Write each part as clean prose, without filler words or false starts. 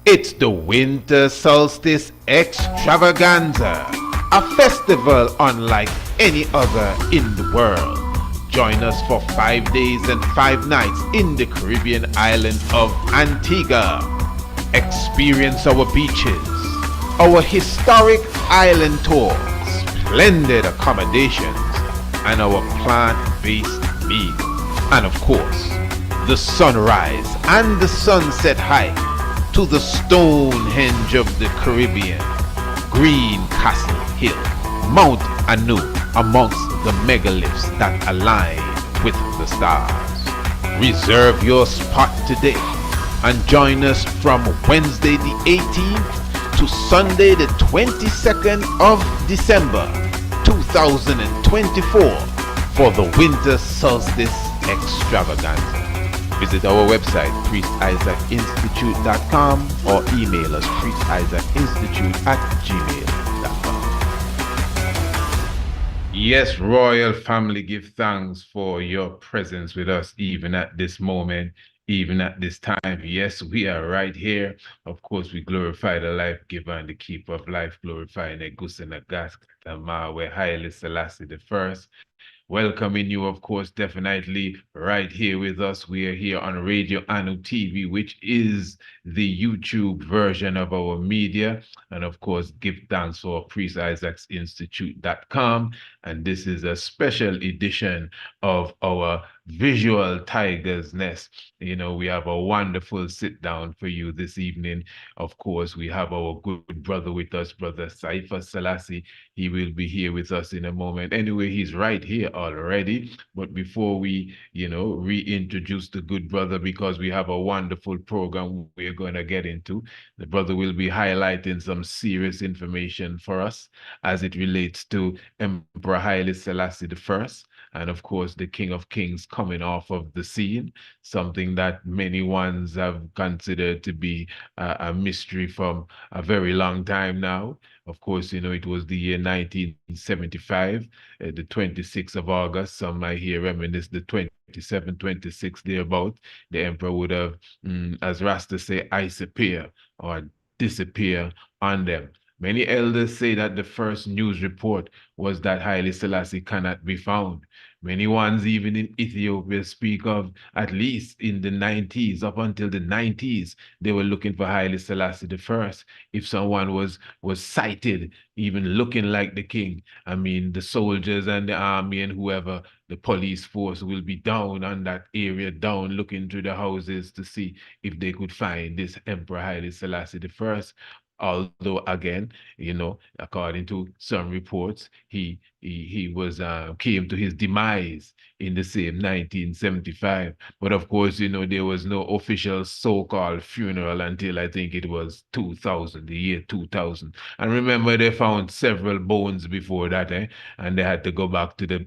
It's the Winter Solstice Extravaganza, a festival unlike any other in the world. Join us for 5 days and 5 nights in the Caribbean island of Antigua. Experience our beaches, our historic island tour, splendid accommodations, and our plant-based meal. And of course, the sunrise and the sunset hike to the Stonehenge of the Caribbean, Green Castle Hill, Mount Anu, amongst the megaliths that align with the stars. Reserve your spot today and join us from Wednesday the 18th to Sunday the 22nd of December 2024 for the Winter Solstice Extravaganza. Visit our website, priestisaacinstitute.com, or email us, priestisaacinstitute@gmail.com. Yes, royal family, give thanks for your presence with us even at this moment, even at this time. Yes, we are right here. Of course, we glorify the life giver and the keeper of life, glorifying Negus and Agas, Tamawe, Haile Selassie the first. Welcoming you, of course, definitely right here with us. We are here on Radio Anu TV, which is the YouTube version of our media. And of course, give thanks for priestisaacsinstitute.com. And this is a special edition of our Visual Tiger's Nest. You know, we have a wonderful sit down for you this evening. Of course, we have our good brother with us, Brother Seifa Sellassie. He will be here with us in a moment. Anyway, he's right here already. But before we, reintroduce the good brother, because we have a wonderful program we're going to get into, the brother will be highlighting some serious information for us as it relates to Emperor Haile Selassie I, and of course, the King of Kings coming off of the scene, something that many ones have considered to be a mystery from a very long time now. Of course, it was the year 1975, the 26th of August. Some might hear reminisce the 27, 26 thereabout. The emperor would have, as Rasta say, disappear or disappear on them. Many elders say that the first news report was that Haile Selassie cannot be found. Many ones, even in Ethiopia, speak of, at least in the 90s, up until the 90s, they were looking for Haile Selassie I. If someone was sighted, even looking like the king, I mean, the soldiers and the army and whoever, the police force will be down on that area, down looking through the houses to see if they could find this Emperor Haile Selassie I. Although again, according to some reports, he was came to his demise in the same 1975. But of course, there was no official so-called funeral until I think it was 2000, the year 2000. And remember, they found several bones before that, and they had to go back to the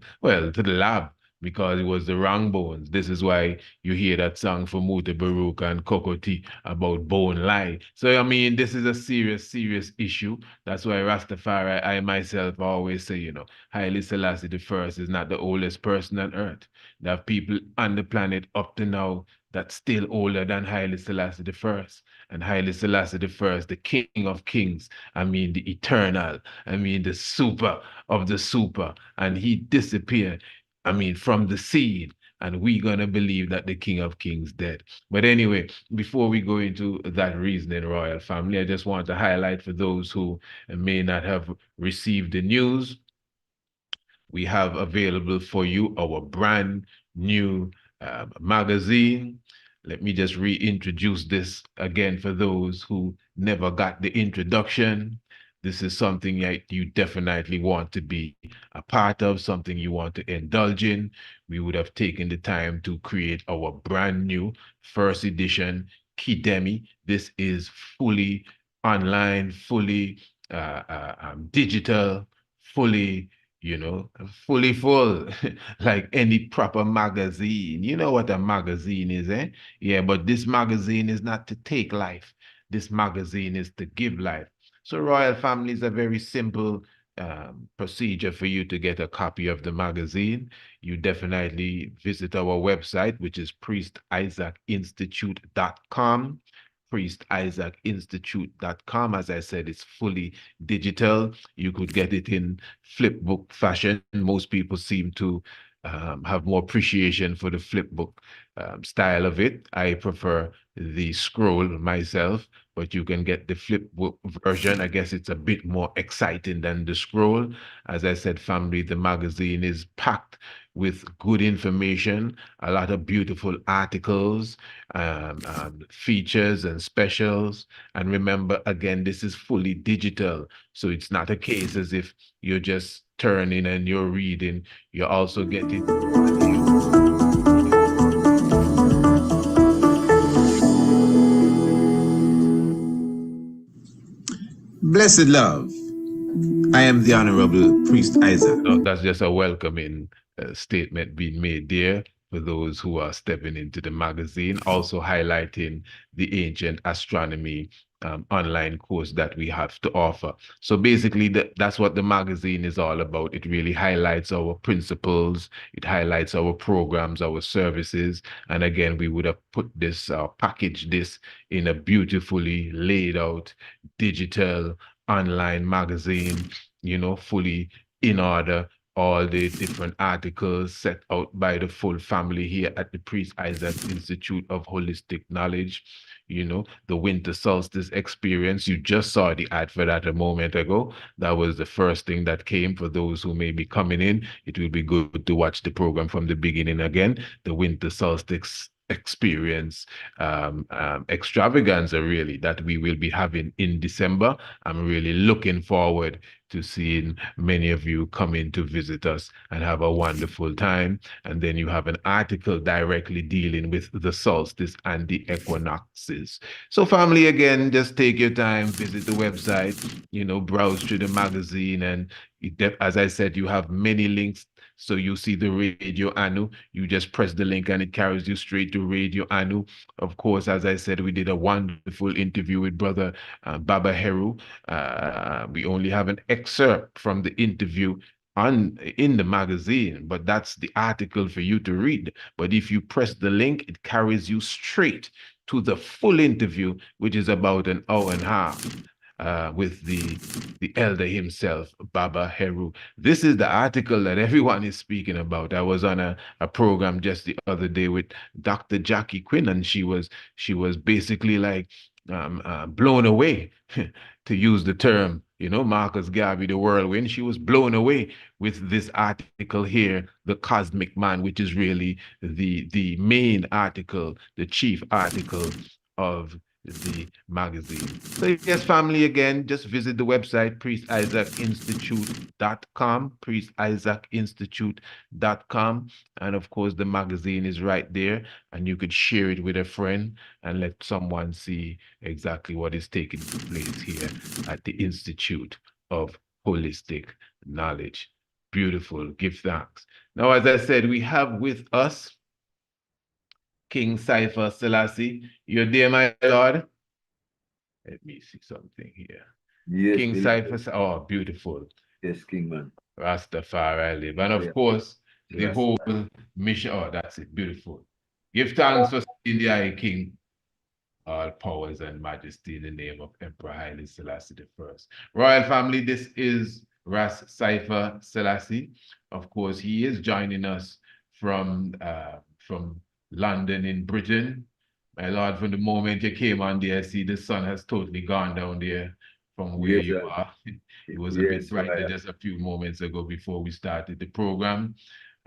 lab because it was the wrong bones. This is why you hear that song from Muta Baruch and Kokoti about bone lie. So, I mean, this is a serious, serious issue. That's why Rastafari, I myself always say, Haile Selassie I is not the oldest person on earth. There are people on the planet up to now that's still older than Haile Selassie I. And Haile Selassie I, the King of Kings, I mean, the eternal, I mean, the super of the super. And he disappeared, I mean, from the scene, and we're going to believe that the King of Kings dead. But anyway, before we go into that reasoning, royal family, I just want to highlight for those who may not have received the news, we have available for you our brand new magazine. Let me just reintroduce this again for those who never got the introduction. This is something that you definitely want to be a part of, something you want to indulge in. We would have taken the time to create our brand new first edition Kidemi. This is fully online, fully digital, fully fully full, like any proper magazine. You know what a magazine is, eh? Yeah, but this magazine is not to take life. This magazine is to give life. So Royal Family is a very simple procedure for you to get a copy of the magazine. You definitely visit our website, which is priestisaacinstitute.com. priestisaacinstitute.com. As I said, it's fully digital. You could get it in flipbook fashion. Most people seem to have more appreciation for the flipbook style of it. I prefer the scroll myself, but you can get the flipbook version. I guess it's a bit more exciting than the scroll. As I said, family, the magazine is packed with good information, a lot of beautiful articles, features and specials. And remember, again, this is fully digital. So it's not a case as if you're just turning and you're reading. You're also getting Blessed love, I am the Honorable Priest Isaac. so that's just a welcoming statement being made there for those who are stepping into the magazine, also highlighting the ancient astronomy online course that we have to offer. So basically, that's what the magazine is all about. It really highlights our principles, it highlights our programs, our services. And again, we would have put this, packaged this in a beautifully laid out digital online magazine, fully in order, all the different articles set out by the full family here at the Priest Isaac Institute of Holistic Knowledge. The winter solstice experience. You just saw the ad for that a moment ago. That was the first thing that came for those who may be coming in. It will be good to watch the program from the beginning again. The winter solstice experience extravaganza, really, that we will be having in December. I'm really looking forward to seeing many of you come in to visit us and have a wonderful time. And then you have an article directly dealing with the solstice and the equinoxes. So, family, again, just take your time, visit the website, browse through the magazine. And as I said, you have many links. So you see the Radio Anu, you just press the link and it carries you straight to Radio Anu. Of course, as I said, we did a wonderful interview with Brother Baba Heru. We only have an excerpt from the interview in the magazine, but that's the article for you to read. But if you press the link, it carries you straight to the full interview, which is about an hour and a half. With the elder himself, Baba Heru. This is the article that everyone is speaking about. I was on a program just the other day with Dr. Jackie Quinn, and she was basically like blown away, to use the term, Marcus Garvey, the whirlwind. She was blown away with this article here, The Cosmic Man, which is really the main article, the chief article of the magazine. So yes, family, again, just visit the website, priestisaacinstitute.com, priestisaacinstitute.com. And of course, the magazine is right there, and you could share it with a friend and let someone see exactly what is taking place here at the Institute of Holistic Knowledge. Beautiful. Give thanks. Now, as I said, we have with us King Seifa Sellassie. You're there, my lord? Let me see something here. Yes, King Seifa, oh, beautiful. Yes, King man. Rastafari live. And of course, the whole mission, oh, that's it, beautiful. Give thanks for seeing the Eye King, all powers and majesty in the name of Emperor Haile Selassie I. Royal family, this is Ras Seifa Sellassie. Of course, he is joining us from London in Britain. My lord, from the moment you came on there, I see the sun has totally gone down there from where you are. It was a bit brighter just a few moments ago before we started the program.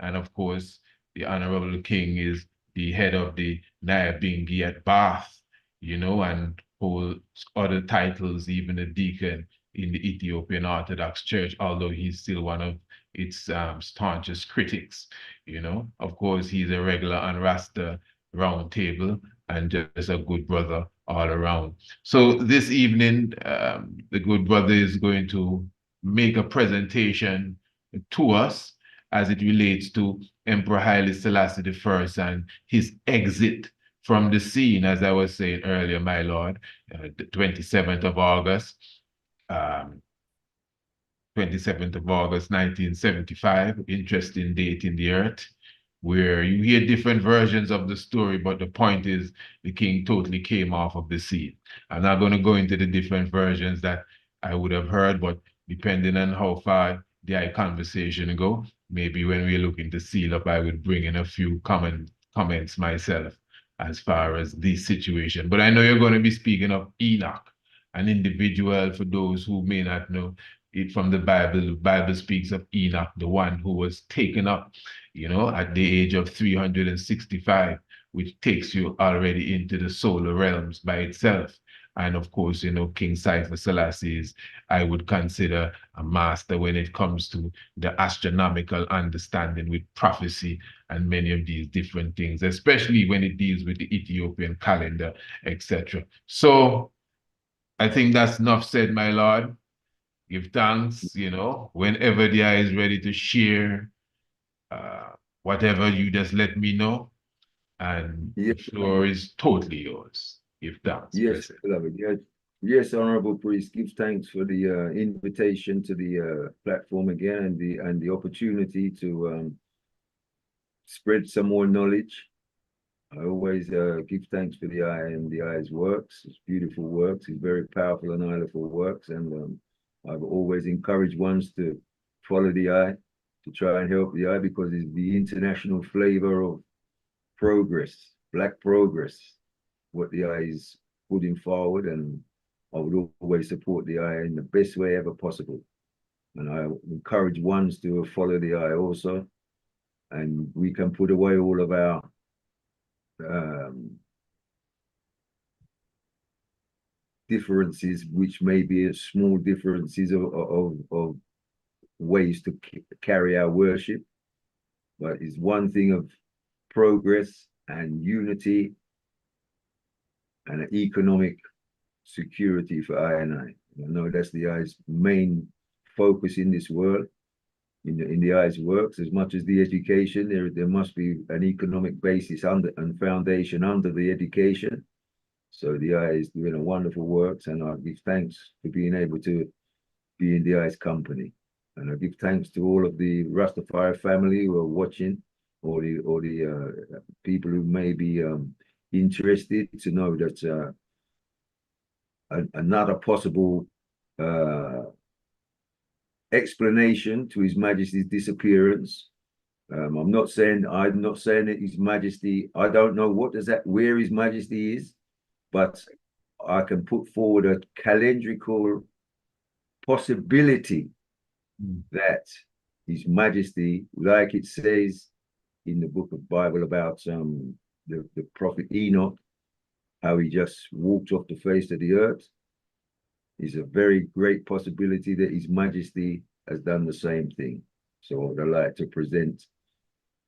And of course, the Honorable King is the head of the Nyabingi at Bath, and holds other titles, even a deacon in the Ethiopian Orthodox Church, although he's still one of its staunchest critics. Of course, he's a regular on Rasta round table and just a good brother all around. So this evening, the good brother is going to make a presentation to us as it relates to Emperor Haile Selassie I and his exit from the scene, as I was saying earlier, my lord, the 27th of August, 27th of August, 1975, interesting date in the earth. where you hear different versions of the story, but the point is the king totally came off of the scene. I'm not going to go into the different versions that I would have heard, but depending on how far the conversation go, maybe when we're looking to seal up, I would bring in a few comments myself as far as this situation. But I know you're going to be speaking of Enoch, an individual, for those who may not know it from the Bible. The Bible speaks of Enoch, the one who was taken up, at the age of 365, which takes you already into the solar realms by itself. And of course, King Seifa Selassie is, I would consider, a master when it comes to the astronomical understanding with prophecy and many of these different things, especially when it deals with the Ethiopian calendar, etc. So I think that's enough said, my Lord. Give thanks, whenever the eye is ready to share uh, whatever, you just let me know, and Yes, the floor is totally yours. Give thanks, yes, blessed. beloved. Yes, yes, honorable priest. Give thanks for the invitation to the platform again, and the opportunity to spread some more knowledge. I always give thanks for the eye and the eye's works. It's beautiful works. It's very powerful and powerful works, and I've always encouraged ones to follow the eye, to try and help the eye, because it's the international flavor of progress, black progress, what the eye is putting forward, and I would always support the eye in the best way ever possible. And I encourage ones to follow the eye also, and we can put away all of our um, differences, which may be small differences of ways to carry our worship, but it's one thing of progress and unity and economic security for I and I. I know that's the eye's main focus in this world. In the eye's works, as much as the education, there must be an economic basis under and foundation under the education. So the eye is doing a wonderful works, and I give thanks for being able to be in the eye's company. And I give thanks to all of the Rastafari family who are watching, or the people who may be interested to know that another possible explanation to His Majesty's disappearance. I'm not saying that His Majesty, I don't know where His Majesty is, but I can put forward a calendrical possibility that His Majesty, like it says in the book of Bible about the prophet Enoch, how he just walked off the face of the earth, is a very great possibility that His Majesty has done the same thing. So I'd like to present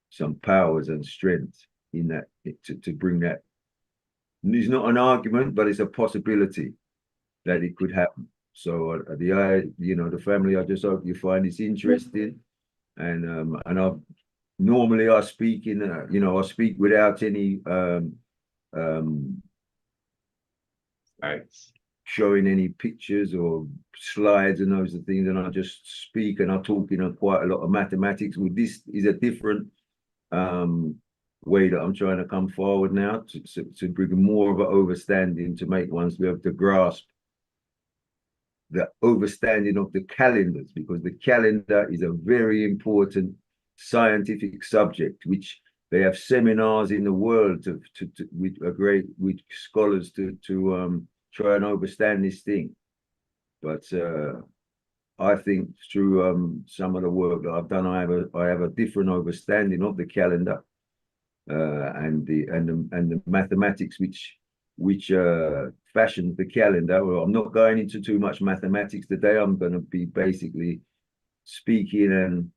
some powers and strength in that to bring that. It's not an argument, but it's a possibility that it could happen. So the family, I just hope you find this interesting, and I speak I speak without any Thanks. showing any pictures or slides and those things, and I just speak and I talk in quite a lot of mathematics. With this is a different way that I'm trying to come forward now to bring more of an understanding, to make ones be able to grasp the understanding of the calendars, because the calendar is a very important scientific subject, which they have seminars in the world with scholars to try and understand this thing. But I think through some of the work that I've done, I have a different understanding of the calendar and the mathematics which fashions the calendar. Well, I'm not going into too much mathematics today. I'm going to be basically speaking and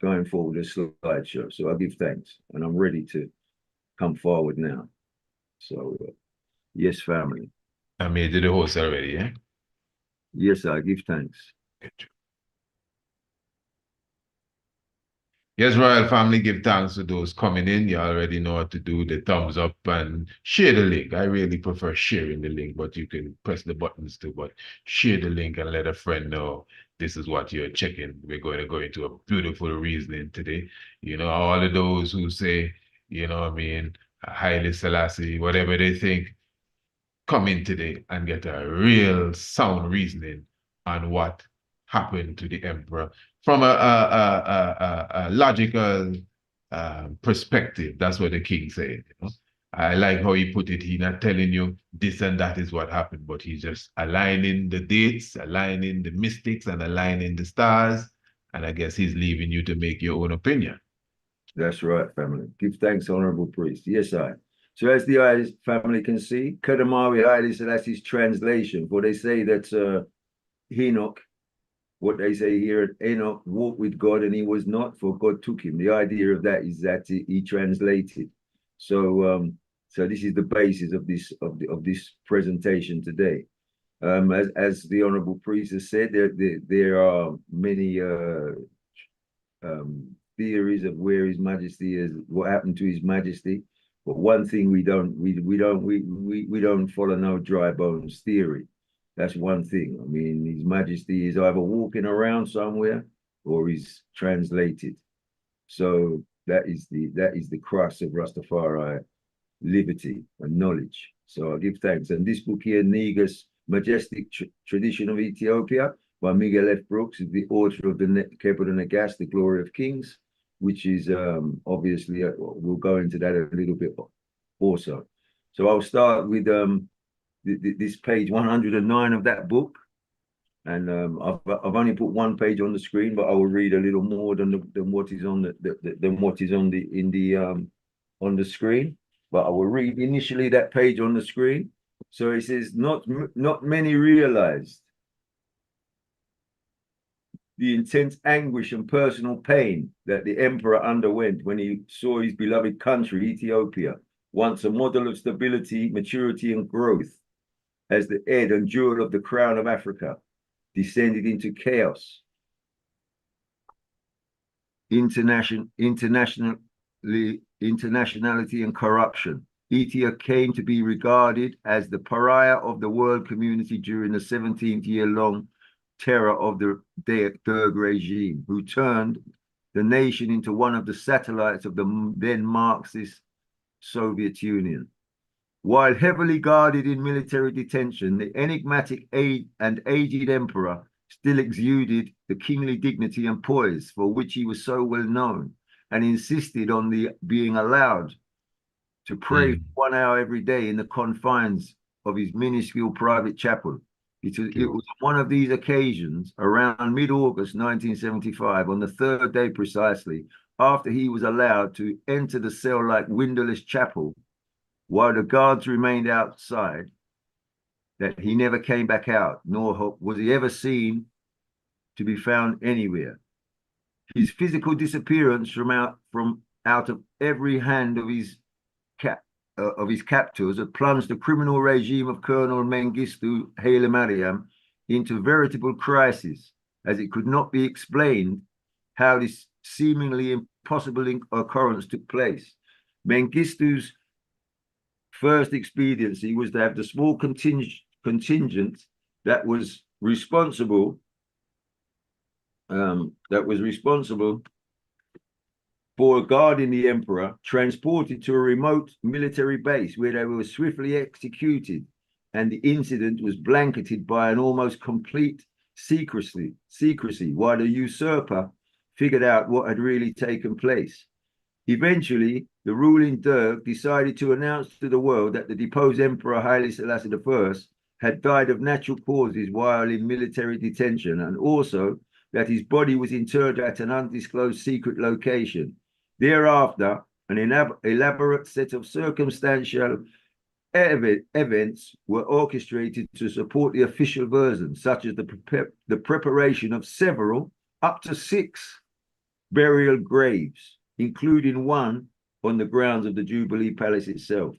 going forward a slideshow. So I give thanks, and I'm ready to come forward now. So yes, family. I made you the host already, yeah? Yes, I give thanks. Good. Yes, Royal Family, give thanks to those coming in. You already know what to do. The thumbs up and share the link. I really prefer sharing the link, but you can press the buttons too. But share the link and let a friend know this is what you're checking. We're going to go into a beautiful reasoning today. All of those who say, Haile Selassie, whatever they think, come in today and get a real sound reasoning on what happened to the emperor from a logical perspective. That's what the king said. I like how he put it. He's not telling you this and that is what happened, but he's just aligning the dates, aligning the mystics, and aligning the stars. And I guess he's leaving you to make your own opinion. That's right, family. Give thanks, honorable priest. Yes, I. So as the eyes family can see, Kadamawi Haile Selassie's translation, for they say that Enoch, what they say here, Enoch walked with God and he was not, for God took him. The idea of that is that he translated. So so this is the basis of this presentation today. As the honorable priest has said, there are many theories of where His Majesty is, what happened to His Majesty. But one thing we don't follow no dry bones theory. That's one thing. I mean, His Majesty is either walking around somewhere or he's translated. So that is the crux of Rastafari liberty and knowledge. So I give thanks. And this book here, Niga's Majestic Tradition of Ethiopia by Miguel F. Brooks, is the author of the Kebud and Nagas, The Glory of Kings, which is obviously, we'll go into that a little bit also. So I'll start with this page 109 of that book. And I've only put one page on the screen, but I will read a little more than what is on on the screen. But I will read initially that page on the screen. So it says, not many realized the intense anguish and personal pain that the emperor underwent when he saw his beloved country, Ethiopia, once a model of stability, maturity, and growth, as the head and jewel of the crown of Africa, descended into chaos, internationality, and corruption. Ethiopia came to be regarded as the pariah of the world community during the 17-year-long terror of the Derg regime, who turned the nation into one of the satellites of the then Marxist Soviet Union. While heavily guarded in military detention, the enigmatic and aged emperor still exuded the kingly dignity and poise for which he was so well known, and insisted on being allowed to pray 1 hour every day in the confines of his minuscule private chapel. It was one of these occasions, around mid-August 1975, on the third day precisely, after he was allowed to enter the cell-like windowless chapel while the guards remained outside, that he never came back out, nor was he ever seen to be found anywhere. His physical disappearance from out of every hand of his captors had plunged the criminal regime of Colonel Mengistu Haile Mariam into veritable crisis, as it could not be explained how this seemingly impossible occurrence took place. Mengistu's first expediency was to have the small contingent that was responsible for guarding the emperor transported to a remote military base where they were swiftly executed, and the incident was blanketed by an almost complete secrecy while the usurper figured out what had really taken place. Eventually, the ruling Derg decided to announce to the world that the deposed Emperor Haile Selassie I had died of natural causes while in military detention, and also that his body was interred at an undisclosed secret location. Thereafter, an elaborate set of circumstantial events were orchestrated to support the official version, such as the preparation of several, up to 6 burial graves, including one on the grounds of the Jubilee Palace itself.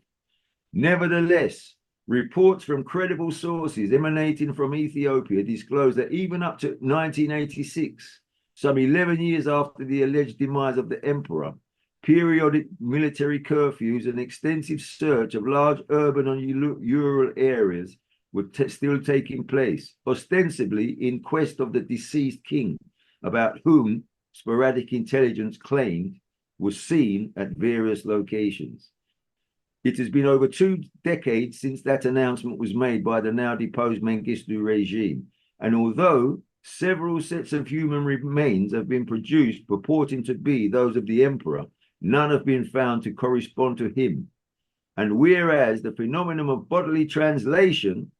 Nevertheless, reports from credible sources emanating from Ethiopia disclose that even up to 1986, some 11 years after the alleged demise of the emperor, periodic military curfews and extensive search of large urban and rural areas were still taking place, ostensibly in quest of the deceased king, about whom sporadic intelligence claimed was seen at various locations. It has been over 2 decades since that announcement was made by the now deposed Mengistu regime, and although several sets of human remains have been produced purporting to be those of the emperor, none have been found to correspond to him. And whereas the phenomenon of bodily translation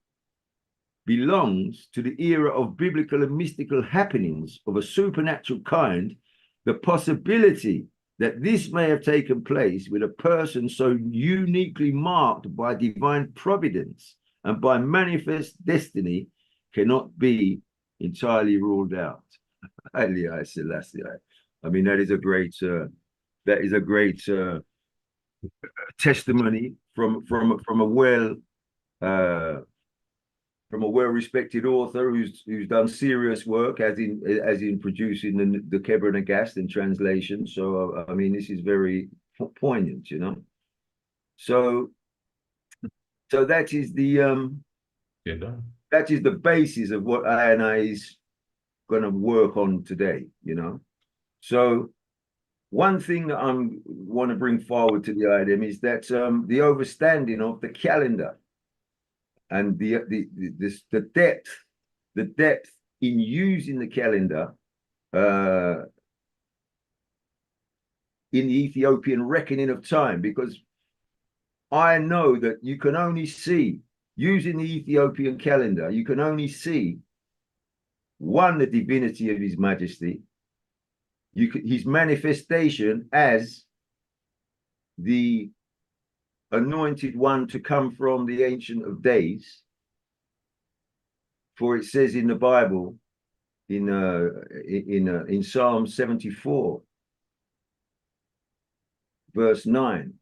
belongs to the era of biblical and mystical happenings of a supernatural kind, the possibility that this may have taken place with a person so uniquely marked by divine providence and by manifest destiny cannot be entirely ruled out. Haile Selassie. I mean, that is a great testimony from a well-respected author who's done serious work, as in producing the Kebra Nagast in translation. So I mean, this is very poignant, you know. So that is the that is the basis of what I is going to work on today, you know. So one thing that I want to bring forward to the item is that the overstanding of the calendar and the depth in using the calendar in the Ethiopian reckoning of time, because I know that you can only see, using the Ethiopian calendar, you can only see, one, the divinity of His Majesty, his manifestation as the anointed one to come from the Ancient of Days. For it says in the Bible, in Psalm 74, verse 9,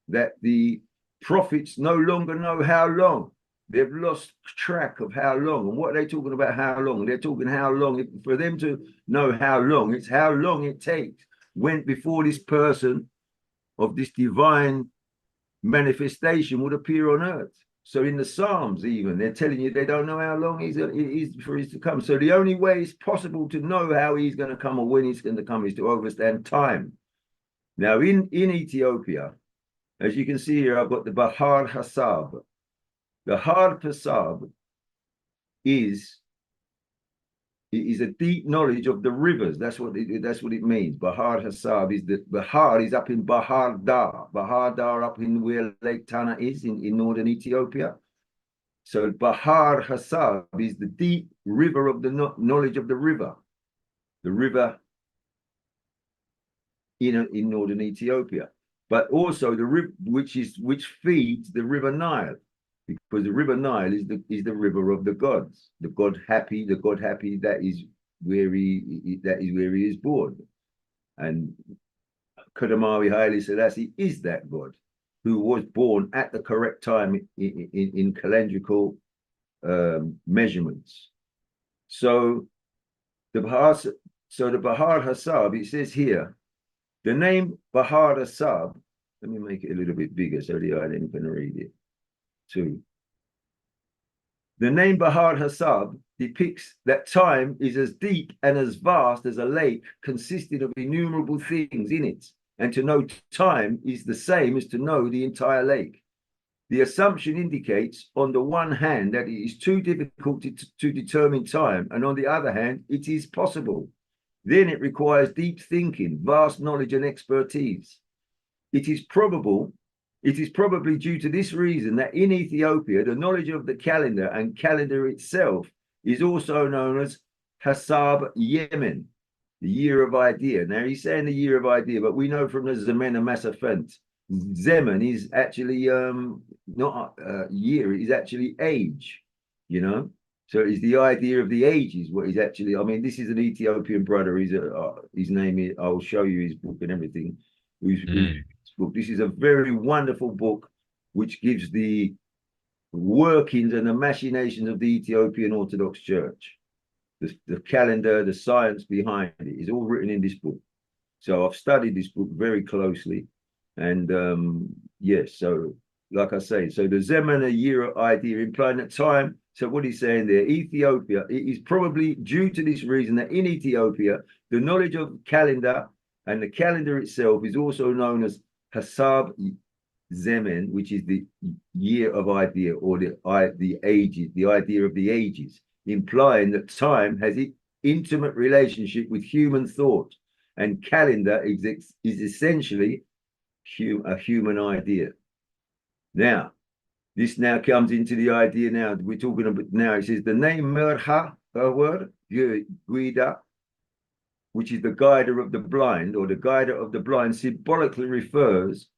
that the prophets no longer know how long. They've lost track of how long. And what are they talking about how long? They're talking how long. For them to know how long, it's how long it takes before this person of this divine manifestation would appear on earth. So in the Psalms even, they're telling you they don't know how long it is for He's to come. So the only way it's possible to know how He's going to come or when He's going to come is to understand time. Now in Ethiopia, as you can see here, I've got the Bahar Hassab. The Bahar Hassab is a deep knowledge of the rivers. That's what it means. Bahar Hassab is Bahar is up in Bahar Dar. Bahar Dar up in where Lake Tana is in northern Ethiopia. So Bahar Hassab is the deep river of the knowledge of the river in northern Ethiopia. But also the river which feeds the river Nile, because the river Nile is the river of the gods, the god happy, that is where he is born. And Kadamawi Haile Selassie is that god who was born at the correct time in calendrical measurements. So the Bahar Hassab, it says here, the name Bahar Hassab, let me make it a little bit bigger so the audience can read it too. The name Bahar Hassab depicts that time is as deep and as vast as a lake consisting of innumerable things in it, and to know time is the same as to know the entire lake. The assumption indicates, on the one hand, that it is too difficult to determine time, and on the other hand, it is possible. Then it requires deep thinking, vast knowledge, and expertise. It is probably due to this reason that in Ethiopia, the knowledge of the calendar and calendar itself is also known as Hassab Yemen, the year of idea. Now he's saying the year of idea, but we know from the Zemena Masafent, Zemen is actually not year, it is actually age, you know. So it's the idea of the ages, what is actually, I mean, this is an Ethiopian brother. His name is, I'll show you his book and everything. Book. This is a very wonderful book, which gives the workings and the machinations of the Ethiopian Orthodox Church. The calendar, the science behind it is all written in this book. So I've studied this book very closely. And yes, so like I say, so the Zeman a year idea implying that time. So what he's saying there, Ethiopia, it is probably due to this reason that in Ethiopia, the knowledge of calendar and the calendar itself is also known as Hasab Zemen, which is the year of idea, or the ages, the idea of the ages, implying that time has an intimate relationship with human thought, and calendar is essentially a human idea. Now, this now comes into the idea now we're talking about now. It says the name Merha, a word, Guida, which is the guider of the blind, or the guider of the blind, symbolically refers,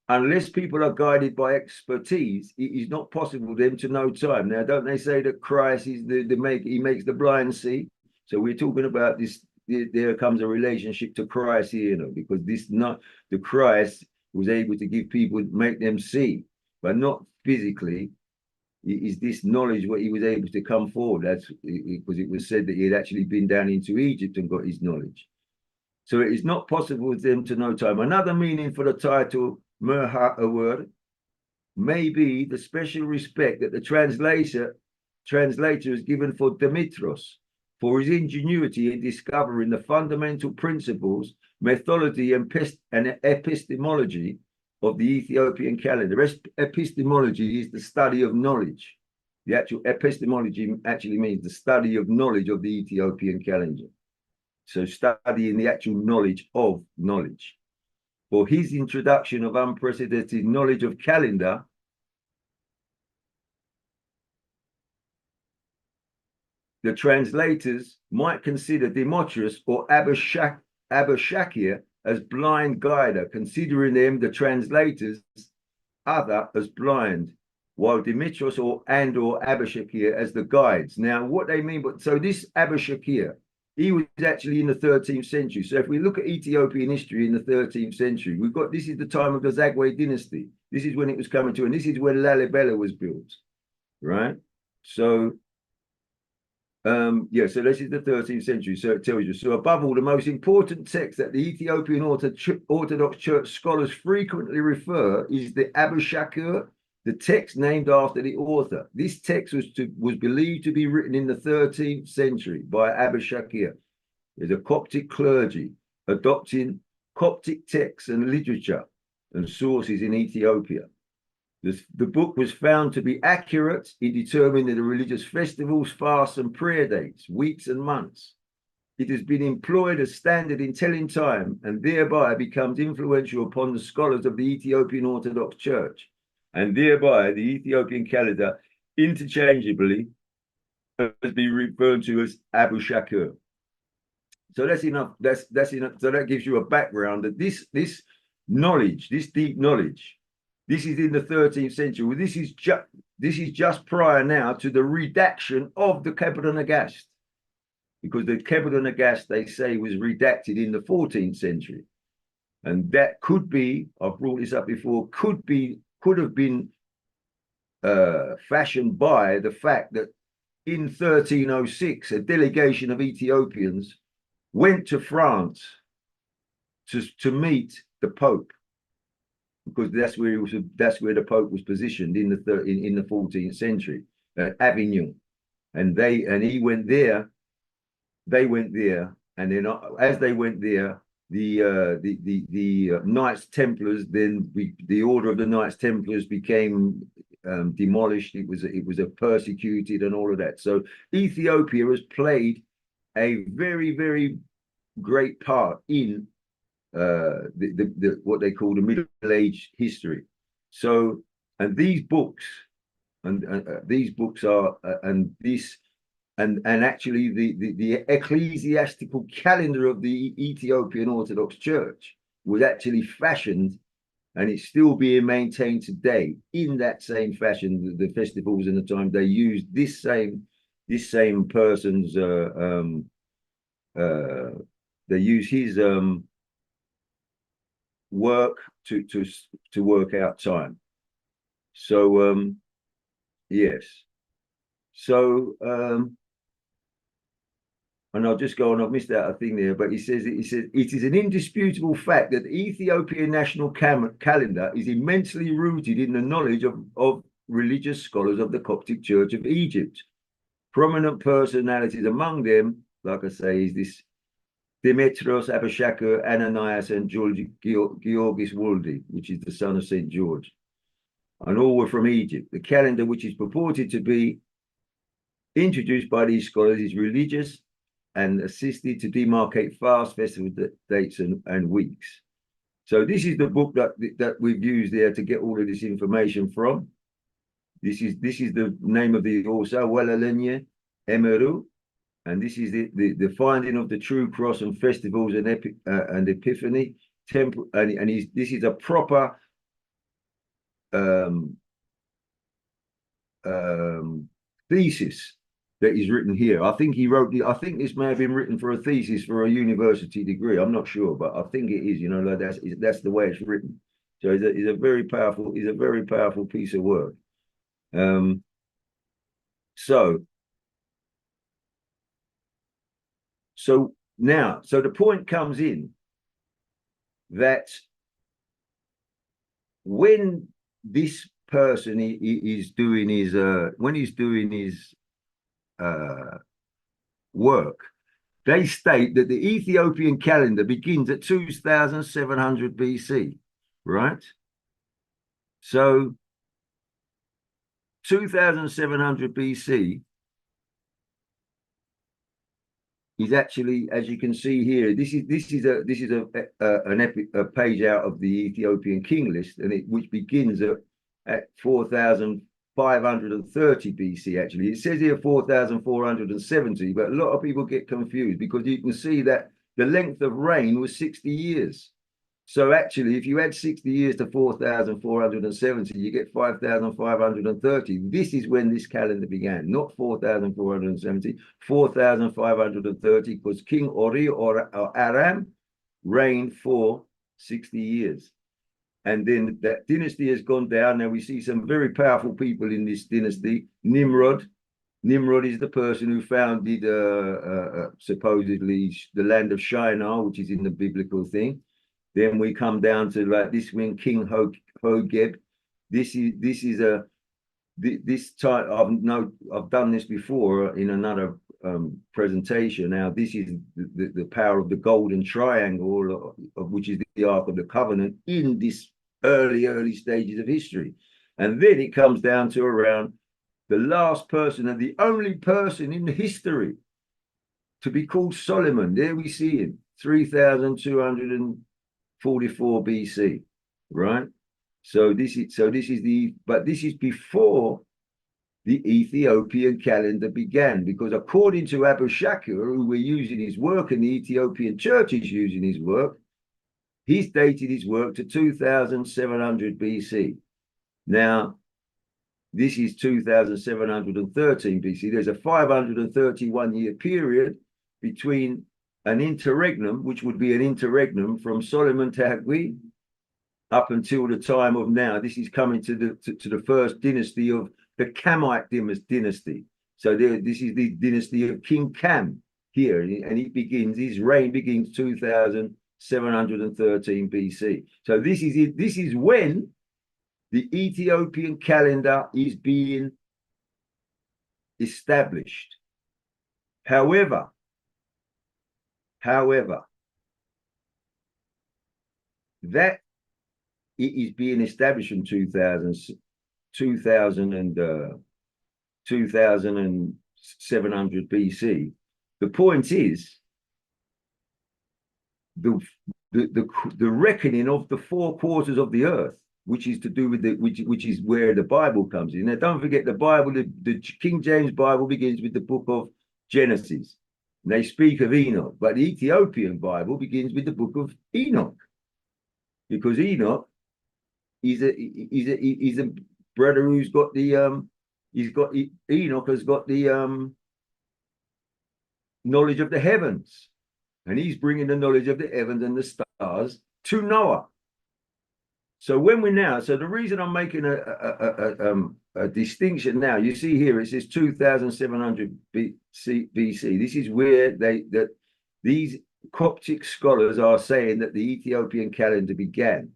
unless people are guided by expertise, it is not possible for them to know time. Now, don't they say that Christ is he makes the blind see? So we're talking about this. There comes a relationship to Christ here, because the Christ was able to give people, make them see, but not physically. Is this knowledge what he was able to come forward? That's because it was said that he had actually been down into Egypt and got his knowledge. So it is not possible for them to know time. Another meaning for the title Merha, a word, may be the special respect that the translator is given for Demetros, for his ingenuity in discovering the fundamental principles, methodology, and epistemology of the Ethiopian calendar. Epistemology is the study of knowledge. The actual epistemology actually means the study of knowledge of the Ethiopian calendar. So studying the actual knowledge of knowledge. For his introduction of unprecedented knowledge of calendar, the translators might consider Demotrius or Abba Shakir as blind guider, considering them, the translators, other as blind, while Demetrius or Abba Shakir as the guides. Now, what they mean, but so this Abba Shakir, he was actually in the 13th century. So if we look at Ethiopian history in the 13th century, this is the time of the Zagwe dynasty. This is when it was coming to, and this is when Lalibela was built, right? So so this is the 13th century. So it tells you. So above all, the most important text that the Ethiopian Orthodox Church scholars frequently refer is the Abu Shakur, the text named after the author. This text was believed to be written in the 13th century by Abu Shakir. There's a Coptic clergy adopting Coptic texts and literature and sources in Ethiopia. The book was found to be accurate in determining the religious festivals, fasts, and prayer dates, weeks, and months. It has been employed as standard in telling time, and thereby becomes influential upon the scholars of the Ethiopian Orthodox Church, and thereby the Ethiopian calendar interchangeably has been referred to as Abu Shakur. So that's enough. That's enough. So that gives you a background that this knowledge, this deep knowledge, this is in the 13th century. Well, this is just prior now to the redaction of the Kebra Nagast, because the Kebra Nagast, they say, was redacted in the 14th century, and that could be, I've brought this up before, could have been fashioned by the fact that in 1306 a delegation of Ethiopians went to France to meet the Pope, because that's where the Pope was positioned in the 14th century at Avignon, and he went there. They went there, and then as they went there, the Knights Templars, then the order of the Knights Templars became demolished. It was a persecuted and all of that. So Ethiopia has played a very, very great part in what they call the Middle Age history. So, and these books, and actually the ecclesiastical calendar of the Ethiopian Orthodox Church was actually fashioned, and it's still being maintained today in that same fashion. The festivals and the time, they use this same person's they use his work to work out time. So yes. So and I'll just go on, I've missed out a thing there, but he says it is an indisputable fact that the Ethiopian national calendar is immensely rooted in the knowledge of religious scholars of the Coptic Church of Egypt. Prominent personalities among them, like I say, is this Demetrios, Abishakur, Ananias, and Georgis Wolde, which is the son of St. George. And all were from Egypt. The calendar, which is purported to be introduced by these scholars, is religious and assisted to demarcate fast festival dates and weeks. So this is the book that we've used there to get all of this information from. This is the name of the author, Welalenye Emeru. And this is the finding of the true cross and festivals and Epiphany temple, and this is a proper thesis that is written here. I think he wrote I think this may have been written for a thesis for a university degree. I'm not sure, but I think it is. You know, like that's the way it's written. So it's a very powerful piece of work. So now, so the point comes in that when this person is doing his work, they state that the Ethiopian calendar begins at 2700 BC, right? So 2700 BC is actually, as you can see here, this is a page out of the Ethiopian king list, and which begins at 4530 BC. Actually, it says here 4470, but a lot of people get confused because you can see that the length of reign was 60 years. So actually, if you add 60 years to 4,470, you get 5,530. This is when this calendar began, not 4,470, 4,530, because King Ori or Aram reigned for 60 years. And then that dynasty has gone down. Now we see some very powerful people in this dynasty. Nimrod. Nimrod is the person who founded supposedly the land of Shinar, which is in the biblical thing. Then we come down to like this one, King Hogeb. This time I've done this before in another presentation. Now this is the power of the golden triangle, of which is the Ark of the Covenant in this early stages of history. And then it comes down to around the last person and the only person in history to be called Solomon. There we see him, 3,244 BC, right? So this is before the Ethiopian calendar began, because according to Abu Shakur, who we're using his work and the Ethiopian church is using his work, he's dated his work to 2700 BC. Now, this is 2713 BC. There's a 531-year period between an interregnum, which would be an interregnum from Solomon to Haggai up until the time of now. This is coming to the first dynasty of the Kamite dynasty. So this is the dynasty of King Cam here, and his reign begins 2713 BC. So this is it. This is when the Ethiopian calendar is being established. However, that it is being established in 2700 BC. The point is the reckoning of the 4 quarters of the earth, which is to do with which is where the Bible comes in. Now, don't forget the Bible. The King James Bible begins with the book of Genesis. And they speak of Enoch, but the Ethiopian Bible begins with the book of Enoch, because Enoch is a brother who's got the Enoch has got the knowledge of the heavens, and he's bringing the knowledge of the heavens and the stars to Noah. So when we're now, so the reason I'm making a distinction now, you see here it says 2,700 BC. This is where these Coptic scholars are saying that the Ethiopian calendar began.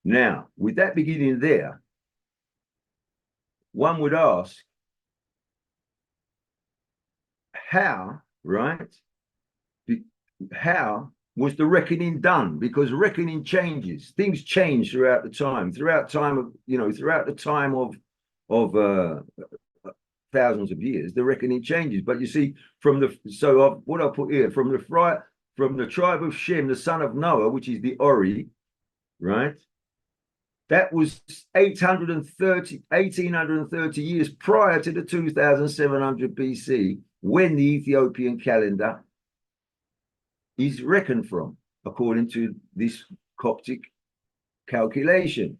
Now, with that beginning there, one would ask, how, right? How was the reckoning done? Because reckoning changes, things change throughout the time of thousands of years, the reckoning changes. But you see, what I put here, from the tribe of Shem, the son of Noah, which is the Ori, right? That was 1830 years prior to the 2700 BC, when the Ethiopian calendar is reckoned from, according to this Coptic calculation.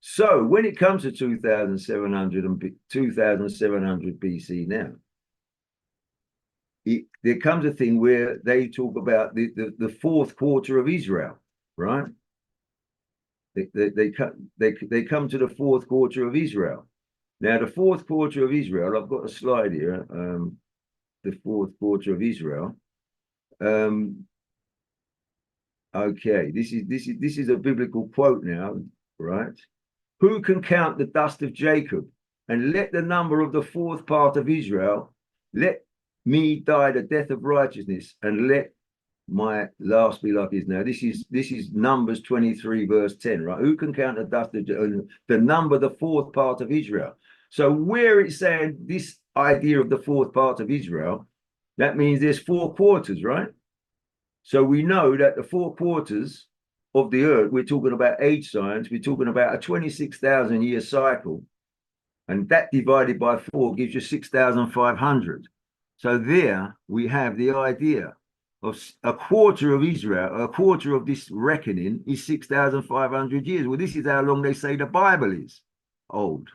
So when it comes to 2700 BC now, there comes a thing where they talk about the fourth quarter of Israel, right? They come to the fourth quarter of Israel. Now, the fourth quarter of Israel, I've got a slide here, the fourth quarter of Israel. Okay, this is a biblical quote now, right? Who can count the dust of Jacob, and let the number of the fourth part of Israel? Let me die the death of righteousness, and let my last be like his. Now, this is Numbers 23 verse 10, right? Who can count the dust of the number, the fourth part of Israel? So where it's saying this idea of the fourth part of Israel, that means there's 4 quarters, right? So we know that the 4 quarters of the earth, we're talking about age science, we're talking about a 26,000 year cycle, and that divided by 4 gives you 6,500. So there we have the idea of a quarter of Israel, a quarter of this reckoning is 6,500 years. Well, this is how long they say the Bible is old,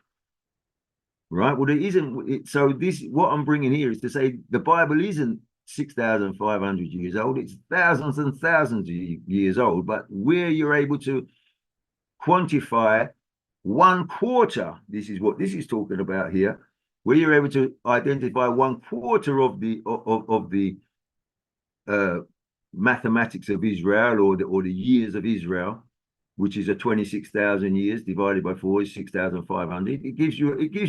right? Well, it isn't. So what I'm bringing here is to say the Bible isn't 6,500 years old. It's thousands and thousands of years old. But where you're able to quantify 1/4, this is what this is talking about here, where you're able to identify 1/4 of the mathematics of Israel, or the years of Israel, which is a 26,000 years divided by 4 is 6,500. It gives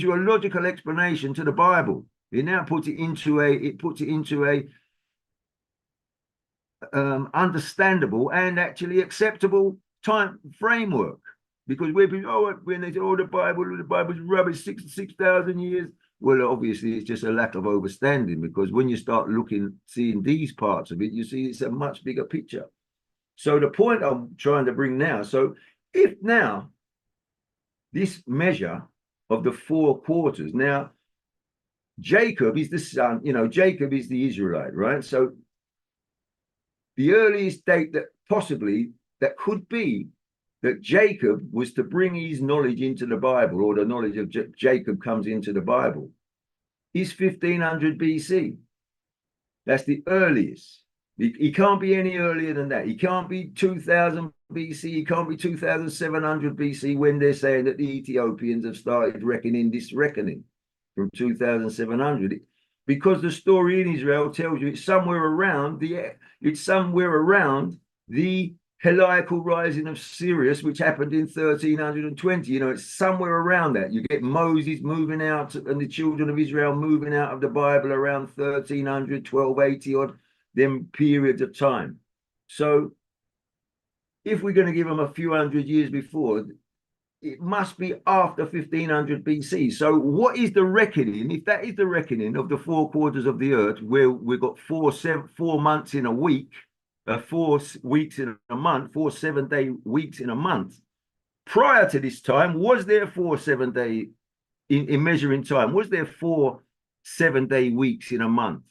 you a logical explanation to the Bible. It now puts it into a understandable and actually acceptable time framework. Because when they say, the Bible's rubbish, 6,000 years. Well, obviously, it's just a lack of understanding, because when you start seeing these parts of it, you see it's a much bigger picture. So the point I'm trying to bring now, so if now this measure of the 4 quarters, now Jacob is the son, Jacob is the Israelite, right? So the earliest date that could be that Jacob was to bring his knowledge into the Bible, or the knowledge of Jacob comes into the Bible, is 1500 BC. That's the earliest. He can't be any earlier than that. He can't be 2000 BC. He can't be 2700 BC, when they're saying that the Ethiopians have started reckoning from 2700. Because the story in Israel tells you it's somewhere around the Helaical rising of Sirius, which happened in 1320. It's somewhere around that. You get Moses moving out and the children of Israel moving out of the Bible around 1300, 1280 odd, them periods of time. So if we're going to give them a few hundred years before, it must be after 1500 BC. So what is the reckoning? If that is the reckoning of the 4 quarters of the earth, where we've got 4 months in a week, 4 weeks in a month, 4 7-day weeks in a month. Prior to this time, was there 4 7-day in measuring time? Was there 4 7-day weeks in a month?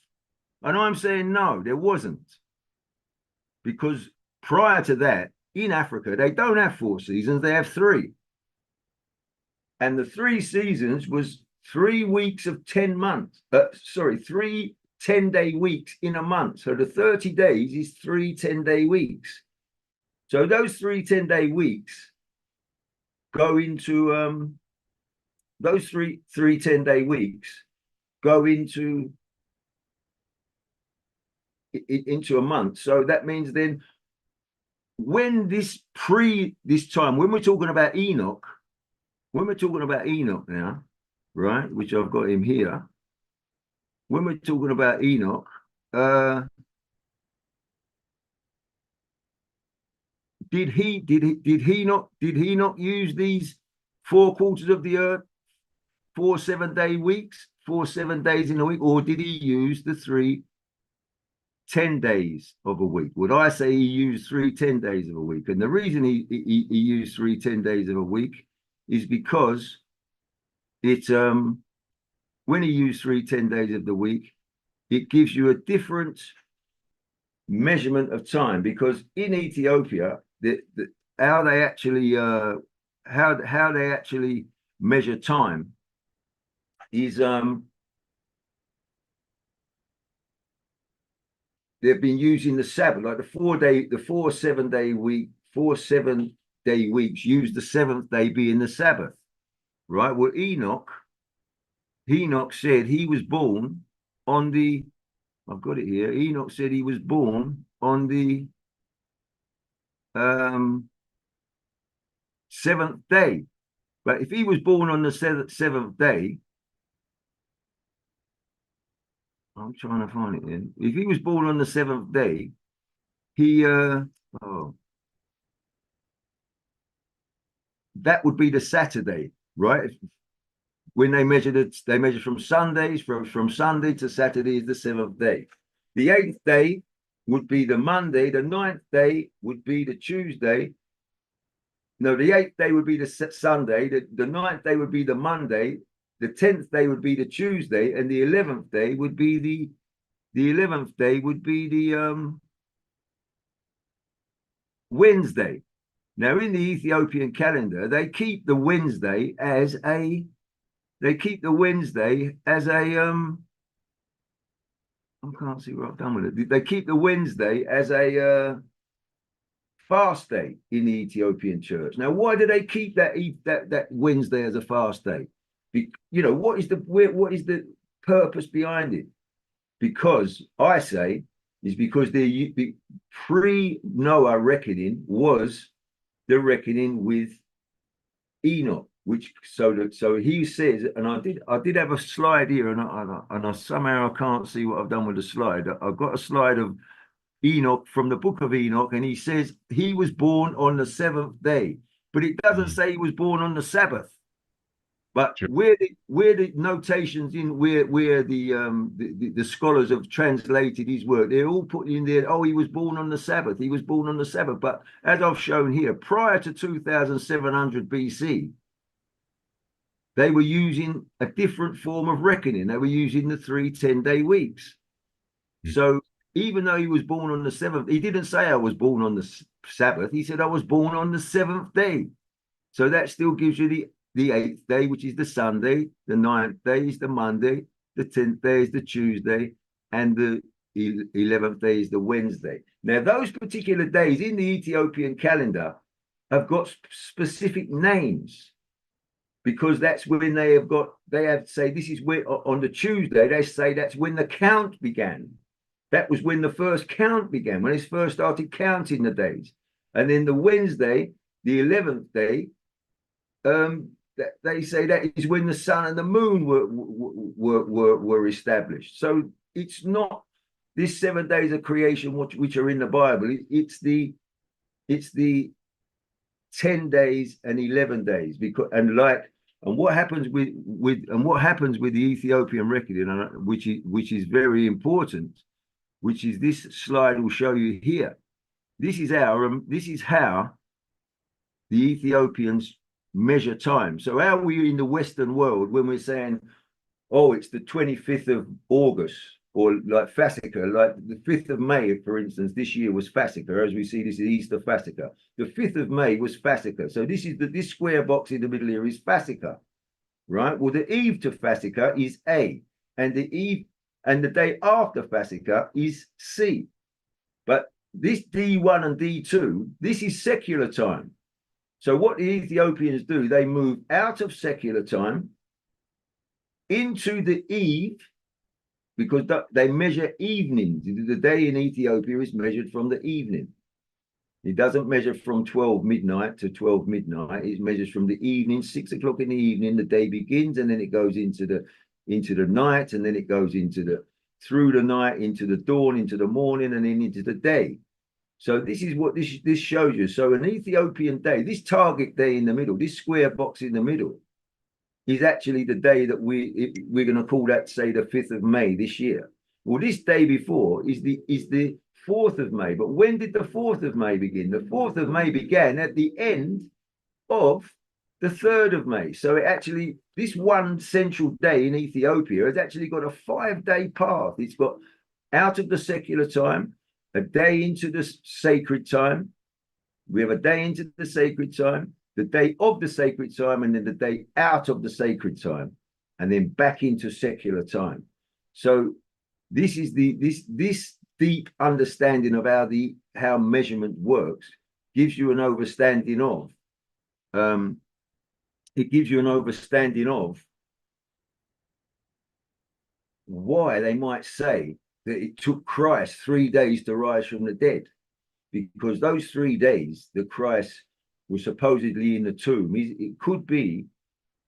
And I'm saying no, there wasn't. Because prior to that, in Africa, they don't have 4 seasons, they have 3. And the 3 seasons was 3 weeks of 10 months. 3 10-day weeks in a month. So the 30 days is 3 10-day weeks. So those 3 10-day weeks go into those three 10-day weeks go into a month. So that means then when this time, when we're talking about Enoch, now, right, which I've got him here, when we're talking about Enoch, did he not use these 4 quarters of the earth, 4 7-day weeks, 4 7 days in a week, or did he use the 3 10 days of a week? Would I say he used 3 10 days of a week? And the reason he used 3 10 days of a week is because it's when he used 3 10 days of the week, it gives you a different measurement of time, because in Ethiopia, how they actually measure time is they've been using the Sabbath, like the 4 7-day week, 4 7-day weeks use the 7th day being the Sabbath, right? Well, Enoch said he was born on the, I've got it here. Enoch said he was born on the 7th day. But if he was born on the 7th day, I'm trying to find it then. If he was born on the 7th day, that would be the Saturday, right? When they measure from Sundays, from Sunday to Saturday is the 7th day. The 8th day would be the Monday. The 9th day would be the Tuesday. No, the 8th day would be the Sunday. The 9th day would be the Monday. The 10th day would be the Tuesday, and the 11th day would be the 11th day would be the Wednesday. Now, in the Ethiopian calendar, they keep the Wednesday as a I can't see what I've done with it. They keep the Wednesday as a fast day in the Ethiopian church. Now, why do they keep that Wednesday as a fast day? What is the purpose behind it? Because I say is because the pre-Noah reckoning was the reckoning with Enoch, which so he says, and I did have a slide here, and I somehow I can't see what I've done with the slide. I've got a slide of Enoch from the book of Enoch, and he says he was born on the 7th day, but it doesn't say he was born on the Sabbath. But sure. where the notations in where the scholars have translated his work, they're all putting in there, oh, he was born on the Sabbath. He was born on the Sabbath. But as I've shown here, prior to 2700 BC, they were using a different form of reckoning. They were using the 3 10-day weeks. So even though he was born on the 7th, he didn't say I was born on the Sabbath. He said I was born on the 7th day. So that still gives you the 8th day, which is the Sunday. The 9th day is the Monday. The 10th day is the Tuesday. And the 11th day is the Wednesday. Now, those particular days in the Ethiopian calendar have got specific names, because that's when they have say this is where on the Tuesday, they say that's when the count began. That was when the first count began, when they first started counting the days. And then the Wednesday, the 11th day, they say that is when the sun and the moon were established. So it's not this 7 days of creation which are in the Bible. It's the 10 days and 11 days, and what happens with the Ethiopian reckoning, which is very important, which is this slide will show you here. This is how the Ethiopians measure time. So how are we in the Western world when we're saying, oh, it's the 25th of August, or like Fasika, like the 5th of May, for instance, this year was Fasika. As we see, this is Easter Fasika. The 5th of May was Fasika. So this square box in the middle here is Fasika, right? Well, the eve to Fasika is A, and the day after Fasika is C. But this D1 and D2, this is secular time. So what the Ethiopians do, they move out of secular time into the eve, because they measure evenings. The day in Ethiopia is measured from the evening. It doesn't measure from 12 midnight to 12 midnight. It measures from the evening, 6 o'clock in the evening, the day begins, and then it goes into the night, and then it goes through the night, into the dawn, into the morning, and then into the day. So this is what this shows you. So an Ethiopian day, this target day in the middle, this square box in the middle, is actually the day that we're going to call that, say, the 5th of May this year. Well, this day before is the 4th of May. But when did the 4th of May begin? The 4th of May began at the end of the 3rd of May. So it actually, this one central day in Ethiopia has actually got a 5-day path. It's got out of the secular time, a day into the sacred time. We have a day into the sacred time, the day of the sacred time, and then the day out of the sacred time, and then back into secular time. So this is this deep understanding of how measurement works gives you an understanding of why they might say that it took Christ 3 days to rise from the dead, because those 3 days that Christ was supposedly in the tomb, it could be,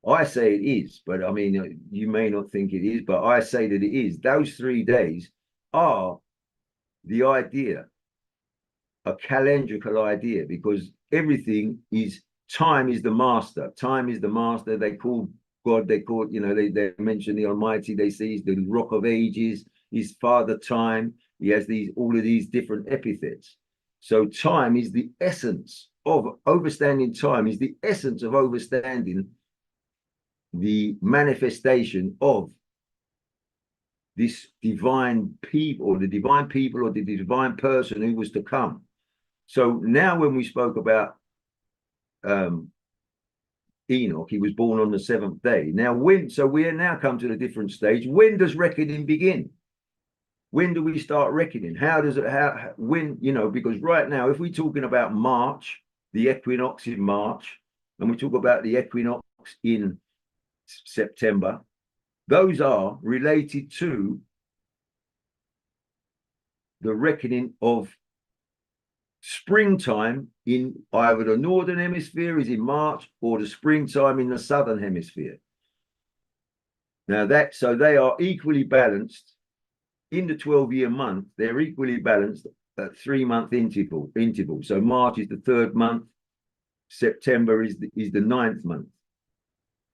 I say it is, but I mean, you may not think it is, but I say that it is. Those 3 days are the idea, a calendrical idea, because everything is, time is the master. Time is the master. They call God, they mention the Almighty, they say he's the Rock of Ages, he's Father Time. He has all of these different epithets. So time is the essence of understanding. Time is the essence of understanding the manifestation of this divine people, or the divine people, or the divine person who was to come. So now when we spoke about Enoch, he was born on the 7th day. Now so we are now come to the different stage. When does reckoning begin? When do we start reckoning? Because right now, if we're talking about March, the equinox in March, and we talk about the equinox in September, those are related to the reckoning of springtime in either the northern hemisphere is in March, or the springtime in the southern hemisphere. Now so they are equally balanced in the 12-year month. They're equally balanced at 3-month interval. So March is the 3rd month, September is the 9th month.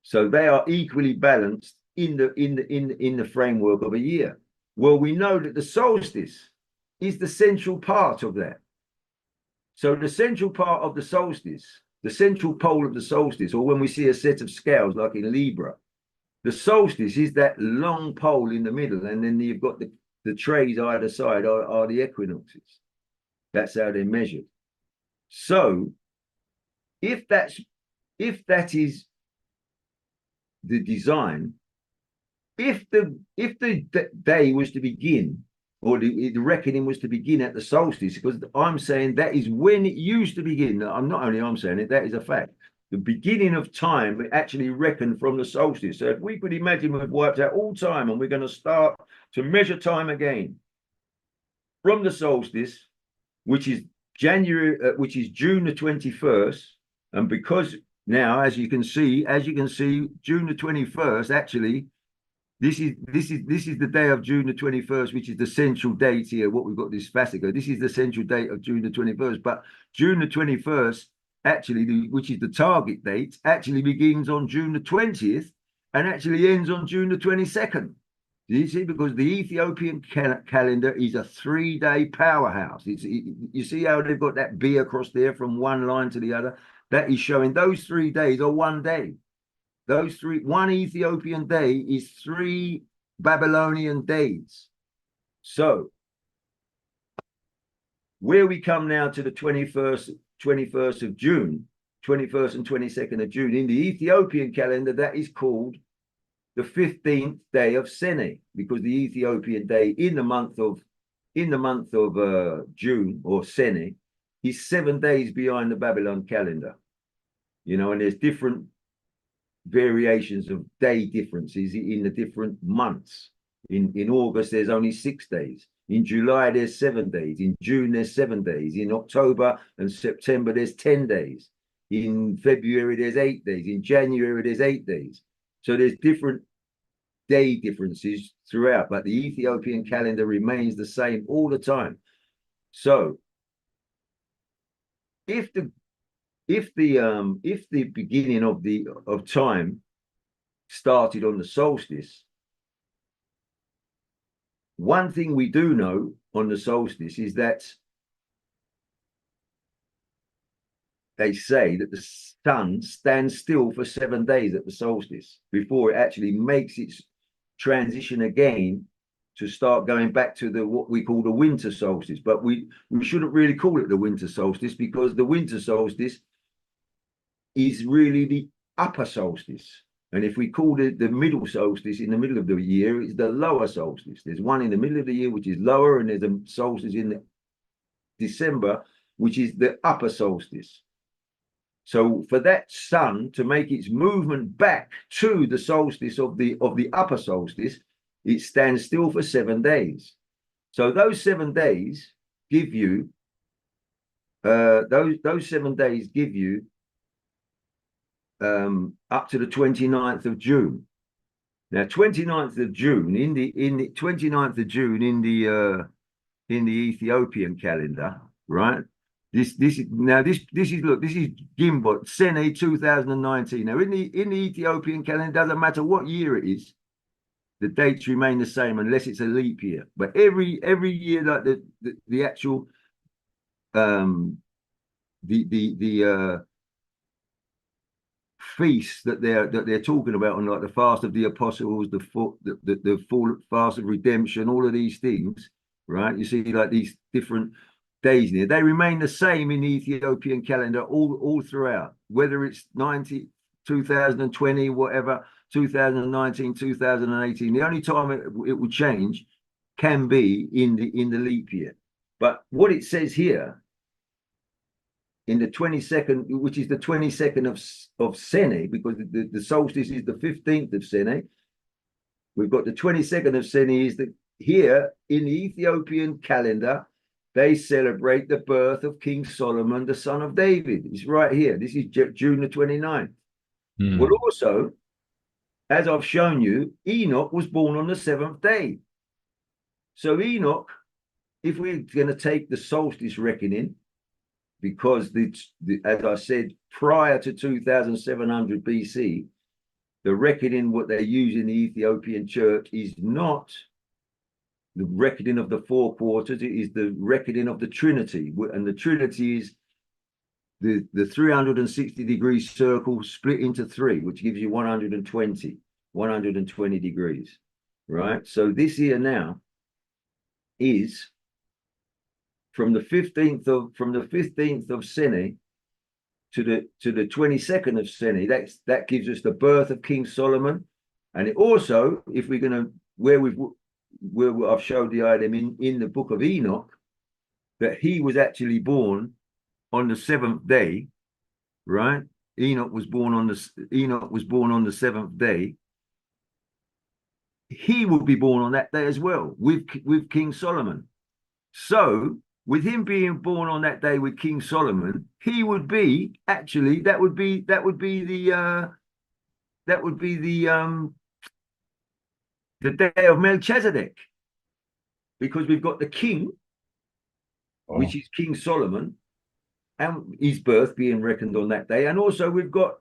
So they are equally balanced in the framework of a year. Well, we know that the solstice is the central part of that. So the central part of the solstice, the central pole of the solstice, or when we see a set of scales like in Libra, the solstice is that long pole in the middle, and then you've got the trays either side are the equinoxes. That's how they're measured. So if that is the design, if the day was to begin, or the reckoning was to begin at the solstice, because I'm saying that is when it used to begin. I'm saying it, that is a fact. The beginning of time actually reckoned from the solstice. So if we could imagine we've wiped out all time and we're going to start to measure time again from the solstice, which is June the 21st, and because now, as you can see, June the 21st, actually, this is the day of June the 21st, which is the central date here. What we've got this fascicle. This is the central date of June the 21st. But June the 21st, actually, which is the target date, actually begins on June the 20th and actually ends on June the 22nd. Do you see? Because the Ethiopian calendar is a 3-day powerhouse. You see how they've got that B across there from one line to the other? That is showing those 3 days are one day. One Ethiopian day is 3 Babylonian days. So where we come now to the 21st of June, 21st and 22nd of June, in the Ethiopian calendar, that is called the 15th day of Sene, because the Ethiopian day in the month of June, or Sene, is 7 days behind the Babylon calendar. you know, and there's different variations of day differences in the different months. In August, there's only 6 days. In July, there's 7 days. In June, there's 7 days. In October and September, there's 10 days. In February, there's 8 days. In January, there's 8 days. So there's different day differences throughout, but the Ethiopian calendar remains the same all the time. So if the beginning of time started on the solstice, one thing we do know on the solstice is that they say that the sun stands still for 7 days at the solstice before it actually makes its transition again to start going back to what we call the winter solstice. But we shouldn't really call it the winter solstice, because the winter solstice is really the upper solstice. And if we call it the middle solstice in the middle of the year, it's the lower solstice. There's one in the middle of the year, which is lower, and there's a solstice in December, which is the upper solstice. So for that sun to make its movement back to the solstice of the upper solstice, it stands still for 7 days. So those 7 days give you those 7 days give you up to the 29th of June. Now, 29th of June in the 29th of June in the Ethiopian calendar, right? This is Gimbot Sene 2019. Now, in the Ethiopian calendar, it doesn't matter what year it is, the dates remain the same unless it's a leap year. But every year, like the actual feasts that they're talking about, on like the fast of the apostles, the full fast of redemption, all of these things, right? You see like these different days there, they remain the same in the Ethiopian calendar all throughout, whether it's 2020, whatever, 2019, 2018. The only time it will change can be in the leap year. But what it says here in the 22nd, which is the 22nd of Sene, because the solstice is the 15th of Sene. We've got the 22nd of Sene is that here in the Ethiopian calendar, they celebrate the birth of King Solomon, the son of David. It's right here. This is June the 29th. Well, also, as I've shown you, Enoch was born on the 7th day. So Enoch, if we're going to take the solstice reckoning, because as I said, prior to 2700 BC, the reckoning, what they use in the Ethiopian church, is not the reckoning of the 4 quarters, it is the reckoning of the Trinity. And the Trinity is the 360-degree circle split into 3, which gives you 120 degrees, right? So this here now is from the 15th of Sene to the 22nd of Sene. That gives us the birth of King Solomon. And it also, if we're going to, where I've showed the item in the book of Enoch, that he was actually born on the 7th day, right? Enoch was born on the 7th day. He will be born on that day as well with King Solomon. So with him being born on that day with King Solomon, he would be actually that would be the day of Melchizedek, because we've got the king, which is King Solomon, and his birth being reckoned on that day, and also we've got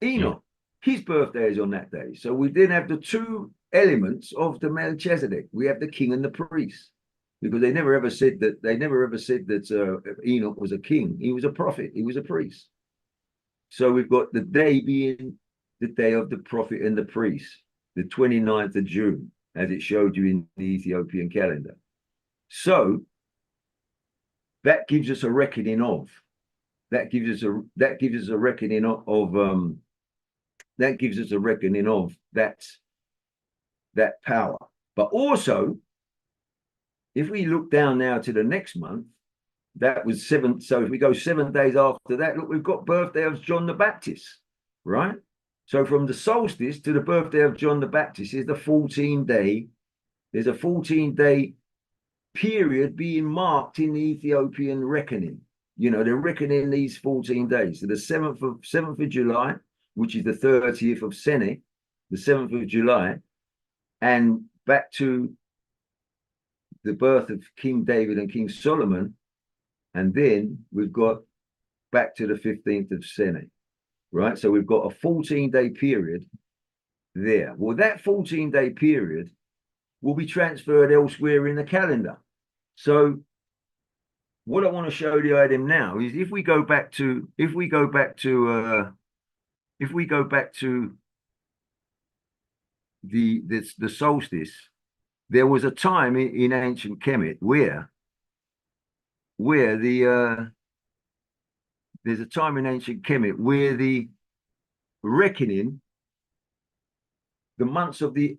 Enoch. His birthday is on that day. So we then have the 2 elements of the Melchizedek. We have the king and the priest, because they never ever said that Enoch was a king. He was a prophet. He was a priest. So we've got the day being the day of the prophet and the priest, the 29th of June, as it showed you in the Ethiopian calendar. So that gives us a reckoning of that power. But also, if we look down now to the next month, that was 7. So if we go 7 days after that, look, we've got birthday of John the Baptist, right? So from the solstice to the birthday of John the Baptist is the 14-day. There's a 14-day period being marked in the Ethiopian reckoning. You know, they're reckoning these 14 days. So the 7th of July, which is the 30th of Sene, the 7th of July, and back to the birth of King David and King Solomon. And then we've got back to the 15th of Sene, right? So we've got a 14-day period there. Well, that 14-day period will be transferred elsewhere in the calendar. So what I want to show the item now is if we go back to the solstice, there was a time in ancient Kemet where the there's a time in ancient Kemet where the reckoning, the months of the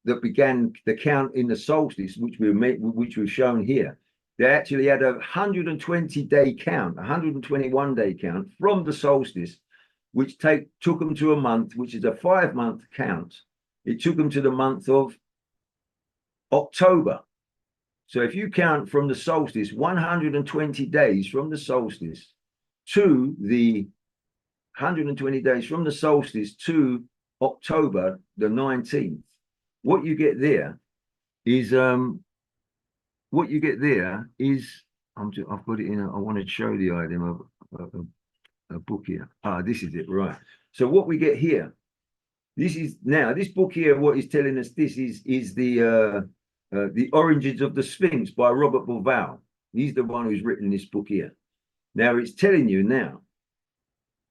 that began the count in the solstice, which we've shown here, they actually had a 120-day count, 121-day count from the solstice, which took them to a month, which is a 5-month count. It took them to the month of October. So if you count from the solstice, 120 days from the solstice to the 120 days from the solstice to October the 19th, what you get there is I've got it in I want to show the item of a book here. This is it, right? So what we get here, this book here, what is telling us this is the Origins of the Sphinx by Robert Bauval. He's the one who's written this book here. Now it's telling you now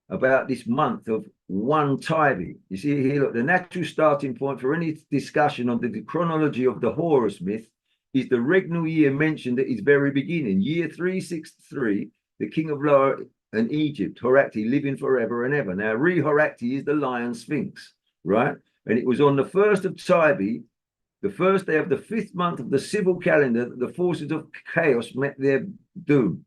about this month of 1 Tybee. You see here, look, the natural starting point for any discussion on the chronology of the Horus myth is the regnal year mentioned at its very beginning, year 363, the king of Lower and Egypt, Horakti, living forever and ever. Now, Horakti is the lion sphinx, right? And it was on the 1st of Tybee, the first day of the 5th month of the civil calendar, that the forces of chaos met their doom.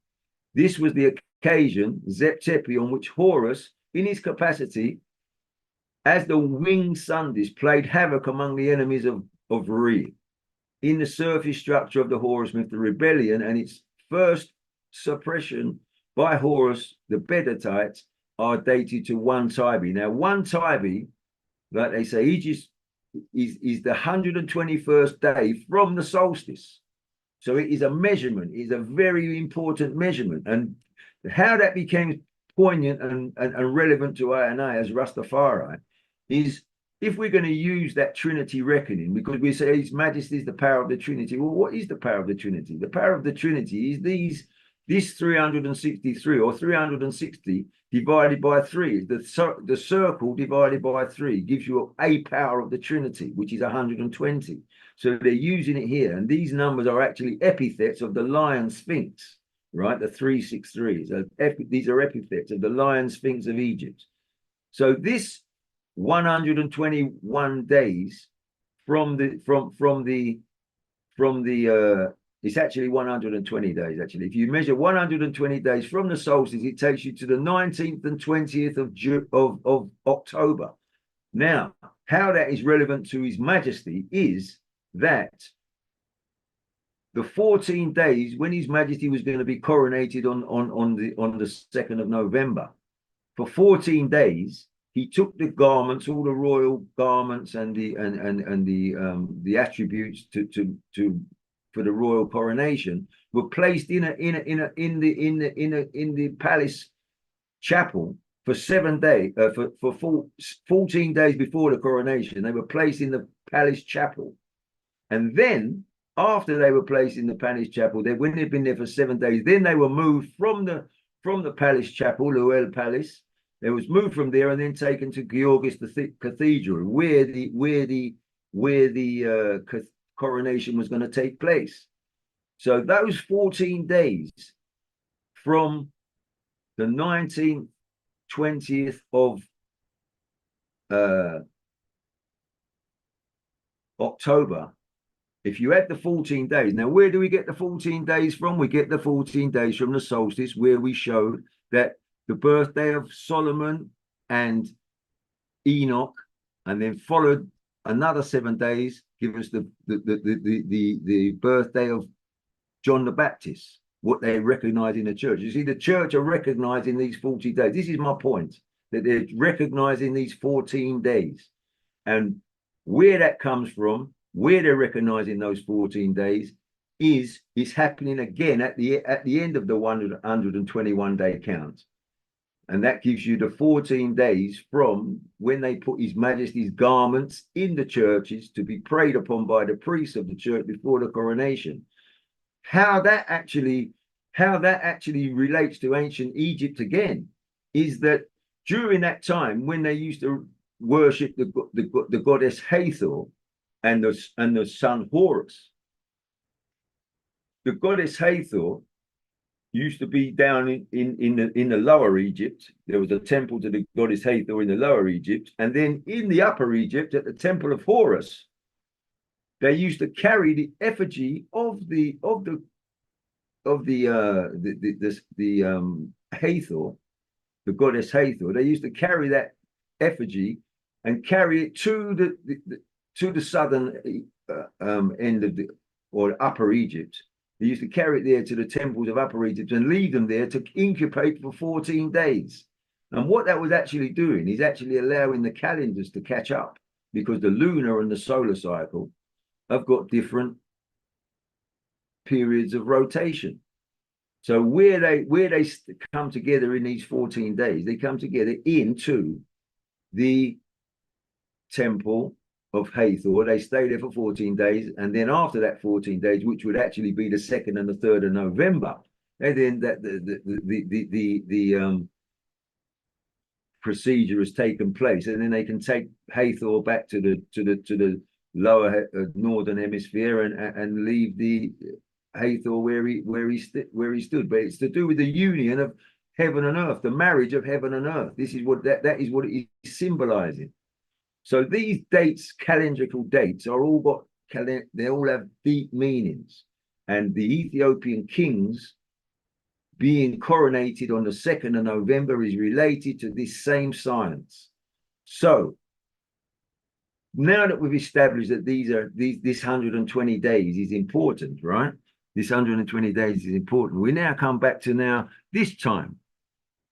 This was the occasion, Zeptepi, on which Horus, in his capacity as the winged sun disk, played havoc among the enemies of Re. In the surface structure of the Horus myth, the rebellion and its first suppression by Horus, the Bedatites, are dated to 1 Tybee. Now, 1 Tybee, like they say, is the 121st day from the solstice. So it is a measurement. It is a very important measurement. And how that became poignant and relevant to I and I as Rastafari is, if we're going to use that Trinity reckoning, because we say His Majesty is the power of the Trinity. Well, what is the power of the Trinity? The power of the Trinity is this 363 or 360 divided by 3. The circle divided by 3 gives you a power of the Trinity, which is 120. So they're using it here. And these numbers are actually epithets of the lion sphinx, right? The 363. So these are epithets of the lion sphinx of Egypt. So this 121 days from the it's actually 120 days. Actually, if you measure 120 days from the solstice, it takes you to the 19th and 20th of October. Now, how that is relevant to His Majesty is that the 14 days when His Majesty was going to be coronated on the 2nd of November, for 14 days, he took the garments, all the royal garments and the attributes for the royal coronation were placed in the palace chapel for 7 days, for 14 days before the coronation. They were placed in the palace chapel. And then after they were placed in the palace chapel, when they'd been there for 7 days, then they were moved from the palace chapel, Luel Palace. They was moved from there and then taken to Georgis the Cathedral, where the coronation was going to take place. So those 14 days from the 19th, 20th of October if you add the 14 days, now where do we get the 14 days from? We get the 14 days from the solstice, where we showed that the birthday of Solomon and Enoch, and then followed another 7 days, give us the birthday of John the Baptist, what they recognize in the church. You see, the church are recognizing these 40 days. This is my point, that they're recognizing these 14 days. And where that comes from, where they're recognizing those 14 days, is happening again at the end of the 121 day count. And that gives you the 14 days from when they put His Majesty's garments in the churches to be prayed upon by the priests of the church before the coronation. How that actually relates to ancient Egypt again is that during that time, when they used to worship the goddess Hathor and the son Horus, the goddess Hathor used to be down in the lower Egypt. There was a temple to the goddess Hathor in the lower Egypt, and then in the upper Egypt, at the temple of Horus, they used to carry the effigy of the Hathor, the goddess Hathor. They used to carry that effigy and carry it to the southern end of or upper Egypt. They used to carry it there to the temples of Upper Egypt and leave them there to incubate for 14 days. And what that was actually doing is actually allowing the calendars to catch up, because the lunar and the solar cycle have got different periods of rotation. So where they come together in these 14 days, they come together into the temple of Hathor. They stay there for 14 days, and then after that 14 days, which would actually be the 2nd and the 3rd of November, and then that the procedure has taken place, and then they can take Hathor back to the lower northern hemisphere and leave the Hathor where he stood. But it's to do with the union of heaven and earth, the marriage of heaven and earth. This is what that is what it is symbolizing. So these dates, calendrical dates, are all they all have deep meanings. And the Ethiopian kings being coronated on the 2nd of November is related to this same science. So now that we've established that this 120 days is important, right? This 120 days is important. We now come back to this time.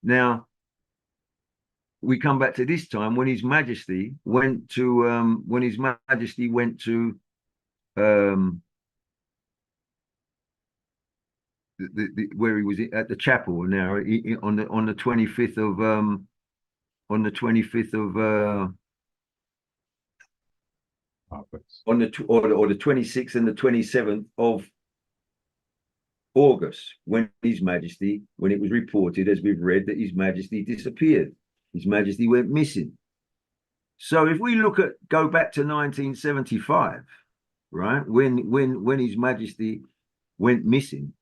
Now, we come back to this time when His Majesty went to where he was at the chapel now on the 25th of on the 25th of on the 26th and the 27th of August, when His Majesty, when it was reported, as we've read, that His Majesty disappeared. His Majesty went missing. So if we go back to 1975, right, when His Majesty went missing,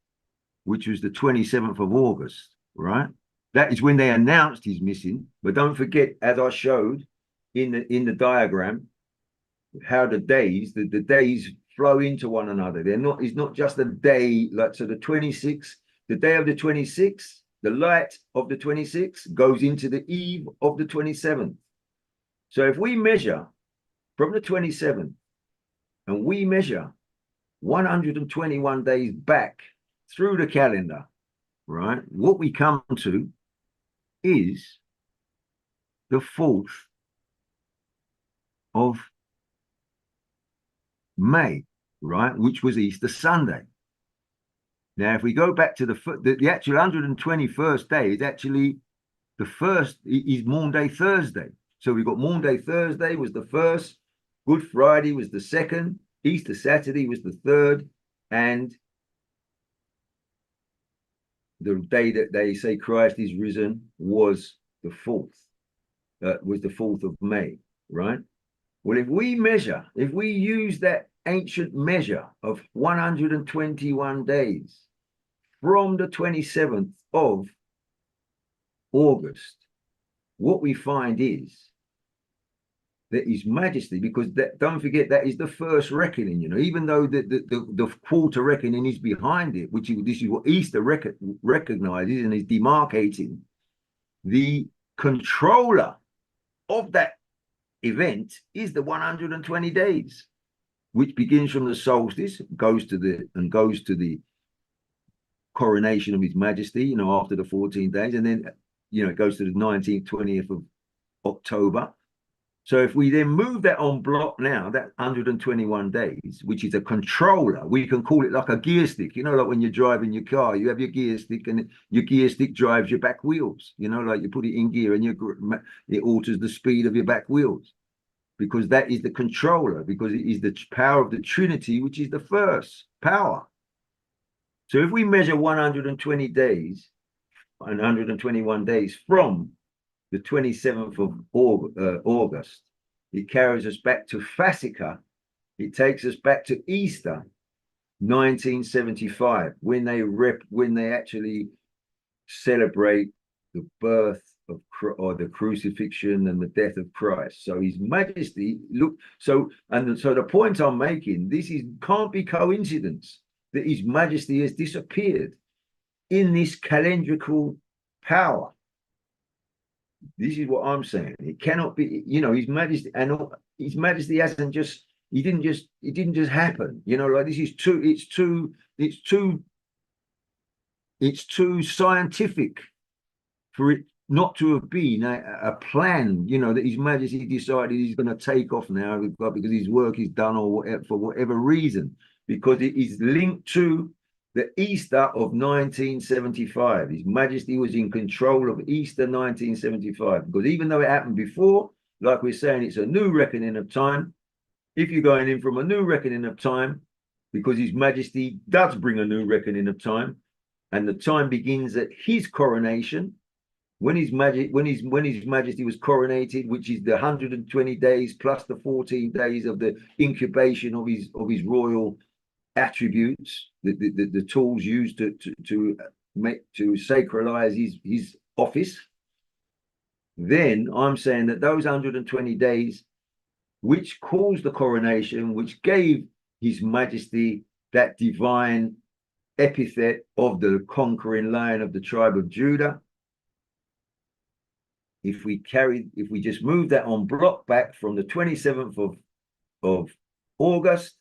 which was the 27th of August, right? That is when they announced he's missing. But don't forget, as I showed in the diagram, how the days flow into one another. It's not just a day, like, so the 26th, the day of the 26th, the light of the 26th goes into the eve of the 27th. So if we measure from the 27th and we measure 121 days back through the calendar, right, what we come to is the 4th of May, right, which was Easter Sunday. Now, if we go back to the actual 121st day, is actually the first is Maundy Thursday. So we've got Maundy Thursday was the first, Good Friday was the second, Easter Saturday was the third, and the day that they say Christ is risen was the 4th, was the 4th of May, right? Well, if we use that ancient measure of 121 days from the 27th of August, what we find is that His Majesty, because that, don't forget, that is the first reckoning, you know, even though the quarter reckoning is behind it, which is, this is what Easter recognizes and is demarcating. The controller of that event is the 120 days, which begins from the solstice, goes to the coronation of His Majesty, you know, after the 14 days, and then, you know, it goes to the 19th, 20th of October. So if we then move that on block now, that 121 days, which is a controller, we can call it like a gear stick. You know, like when you're driving your car, you have your gear stick, and your gear stick drives your back wheels. You know, like you put it in gear and it alters the speed of your back wheels, because that is the controller, because it is the power of the Trinity, which is the first power. So if we measure 120 days and 121 days from the 27th of August, it carries us back to Fasika. It takes us back to Easter, 1975, when they actually celebrate the birth of, or the crucifixion and the death of Christ. So His Majesty, look, so the point I'm making, can't be coincidence that His Majesty has disappeared in this calendrical power. This is what I'm saying. It cannot be, you know, His Majesty, and His Majesty hasn't just, it didn't just happen, you know, like this is it's too scientific for it not to have been a plan, you know, that His Majesty decided he's going to take off now because his work is done, or whatever, for whatever reason, because it is linked to the Easter of 1975. His Majesty was in control of Easter 1975, because even though it happened before, like we're saying, it's a new reckoning of time. If you're going in from a new reckoning of time, because His Majesty does bring a new reckoning of time, and the time begins at His coronation, when His Majesty was coronated, which is the 120 days plus the 14 days of the incubation of his royal attributes, the tools used to sacralize his office. Then I'm saying that those 120 days, which caused the coronation, which gave His Majesty that divine epithet of the conquering lion of the tribe of Judah, if we just move that on block back from the 27th of August,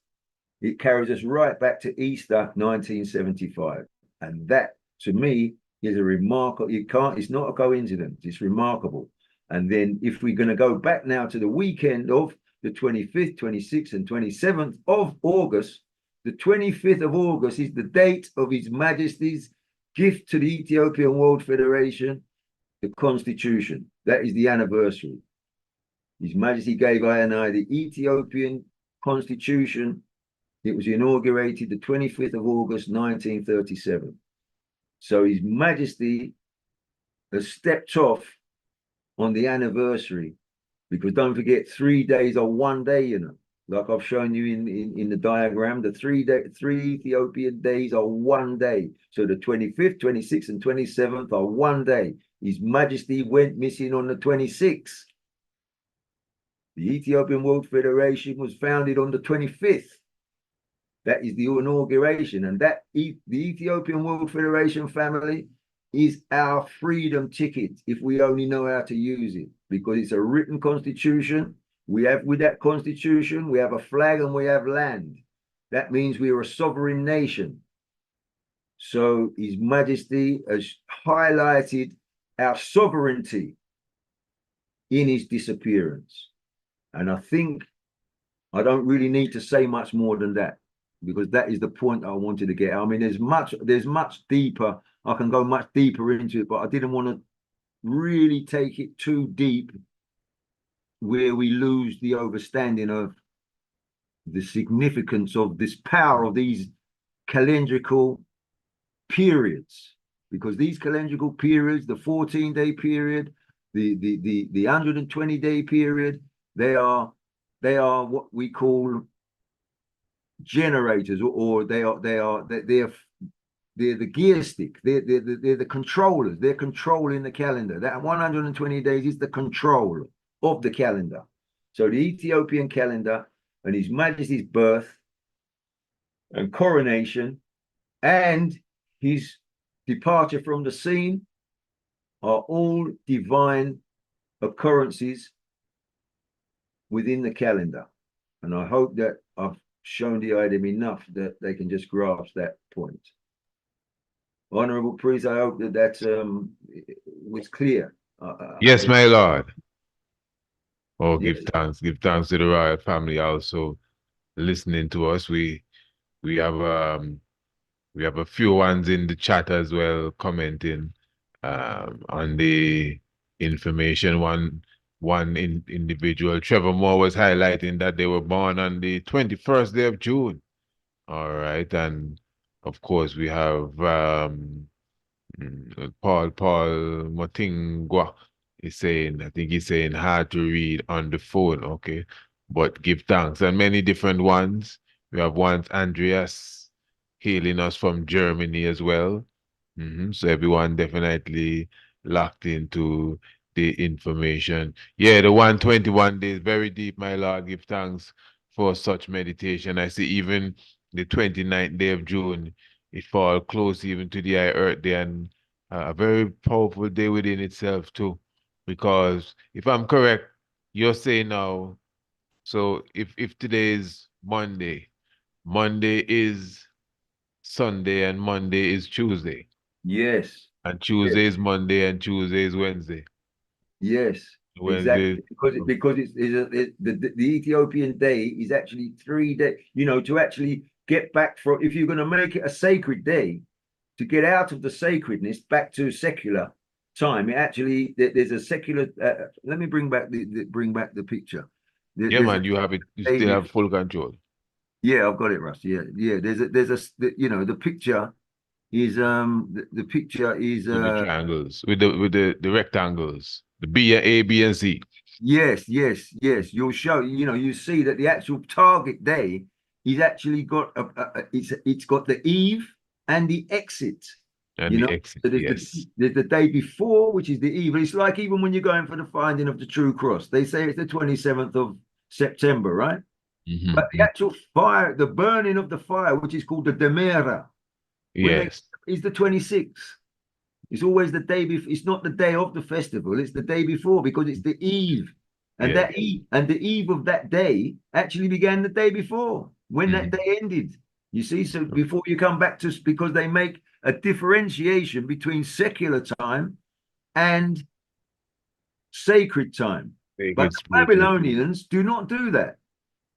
it carries us right back to Easter 1975. And that, to me, is a remarkable, it's not a coincidence, it's remarkable. And then if we're going to go back now to the weekend of the 25th, 26th, and 27th of August, the 25th of August is the date of His Majesty's gift to the Ethiopian World Federation, the Constitution. That is the anniversary. His Majesty gave I and I the Ethiopian Constitution. It was inaugurated the 25th of August, 1937. So His Majesty has stepped off on the anniversary, because don't forget, 3 days are 1 day, you know, like I've shown you in the diagram. The three Ethiopian days are 1 day. So the 25th, 26th, and 27th are 1 day. His Majesty went missing on the 26th. The Ethiopian World Federation was founded on the 25th. That is the inauguration. And that the Ethiopian World Federation, family, is our freedom ticket, if we only know how to use it, because it's a written constitution. We have, with that constitution, we have a flag and we have land. That means we are a sovereign nation. So His Majesty has highlighted our sovereignty in his disappearance. And I think I don't really need to say much more than that, because that is the point I wanted to get. I mean, there's much deeper. I can go much deeper into it, but I didn't want to really take it too deep where we lose the understanding of the significance of this power of these calendrical periods. Because these calendrical periods, the 14-day period, the 120-day period, they are what we call generators, or they're the gear stick. They're the controllers. They're controlling the calendar. That 120 days is the control of the calendar. So the Ethiopian calendar and His Majesty's birth and coronation and his departure from the scene are all divine occurrences within the calendar. And I hope that I've shown the item enough that they can just grasp that point. Honorable priest, I hope that that was clear. Yes, my lord. Oh, Yeah. give thanks to the royal family also listening to us. We have a few ones in the chat as well commenting on the information. One individual, Trevor Moore, was highlighting that they were born on the 21st day of June. All right, and of course we have Paul Motingwa is saying, I think he's saying hard to read on the phone, okay? But give thanks. And many different ones. We have ones, Andreas, hailing us from Germany as well. So everyone definitely locked into the information. Yeah, the 121 days, very deep, my Lord. Give thanks for such meditation. I see even the 29th day of June, it fall close even to the Earth Day, and a very powerful day within itself too. Because if I'm correct, you're saying now, so if today is Monday, Monday is Sunday and Monday is Tuesday. Yes. And Tuesday is Monday and Tuesday is Wednesday. Yes. Wednesday. Exactly, because the Ethiopian day is actually 3 days. You know, to actually get back from, if you're going to make it a sacred day, to get out of the sacredness back to secular time, it actually there's a secular. Let me bring back the picture. Yeah, man, you have it. You still have full control. Yeah, I've got it, Russ. Yeah, yeah. You know, the picture is the picture is With the triangles, with the rectangles, the B, A, B, and C. Yes, yes, yes. You'll show, you know, you see that the actual target day is actually got it's got the eve and the exit. And You the know, exit, so yes. there's the day before, which is the eve. It's like even when you're going for the finding of the true cross, they say it's the 27th of September, right? But the actual fire, the burning of the fire, which is called the Demera, Yes. is the 26th. It's always the day before. It's not the day of the festival. It's the day before because it's the eve, and Yeah. that eve and the eve of that day actually began the day before when that day ended. You see, so before you come back to, because they make a differentiation between secular time and sacred time, but Sacred the spiritual. Babylonians do not do that.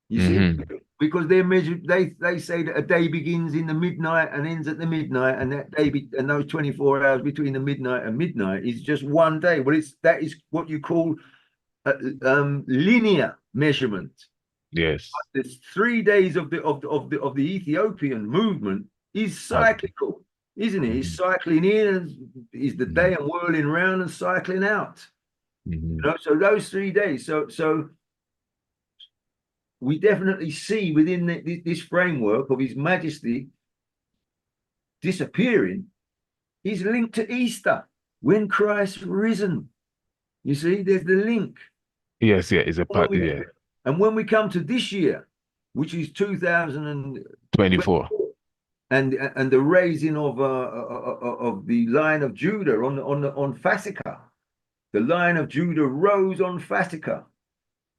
You see, because they're measured, they say that a day begins in the midnight and ends at the midnight, and that day and those 24 hours between the midnight and midnight is just one day. Well, that is what you call linear measurement. Yes. There's 3 days of the Ethiopian movement is cyclical, isn't it? It's cycling in and is the day and whirling round and cycling out. You know, so those 3 days. So we definitely see within this framework of His Majesty disappearing is linked to Easter, when Christ risen. You see, there's the link. Yes, yeah, it's a part, yeah. And when we come to this year, which is 2024, 24. and the raising of the Lion of Judah on Fasika, the Lion of Judah rose on Fasika.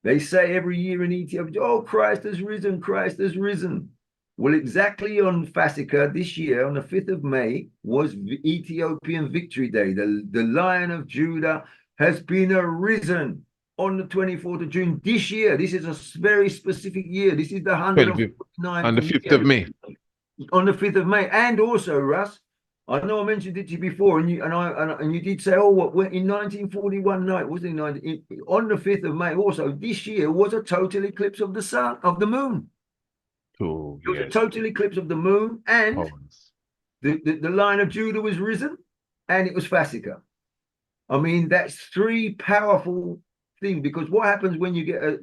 They say every year in Ethiopia, oh, Christ has risen, Christ has risen. Well, exactly on Fasika this year, on the 5th of May, was Ethiopian Victory Day. The Lion of Judah has been arisen on the 24th of June this year. This is a very specific year. This is the 149th on the 5th of May. On the 5th of May. And also, Russ, I know I mentioned it to you before, and you did say, oh, what in 1941 night, wasn't it? On the 5th of May, also this year was a total eclipse of the sun, of the moon. Oh, it was a total eclipse of the moon, and the Lion of Judah was risen, and it was Fasika. I mean, that's three powerful things, because what happens when you get an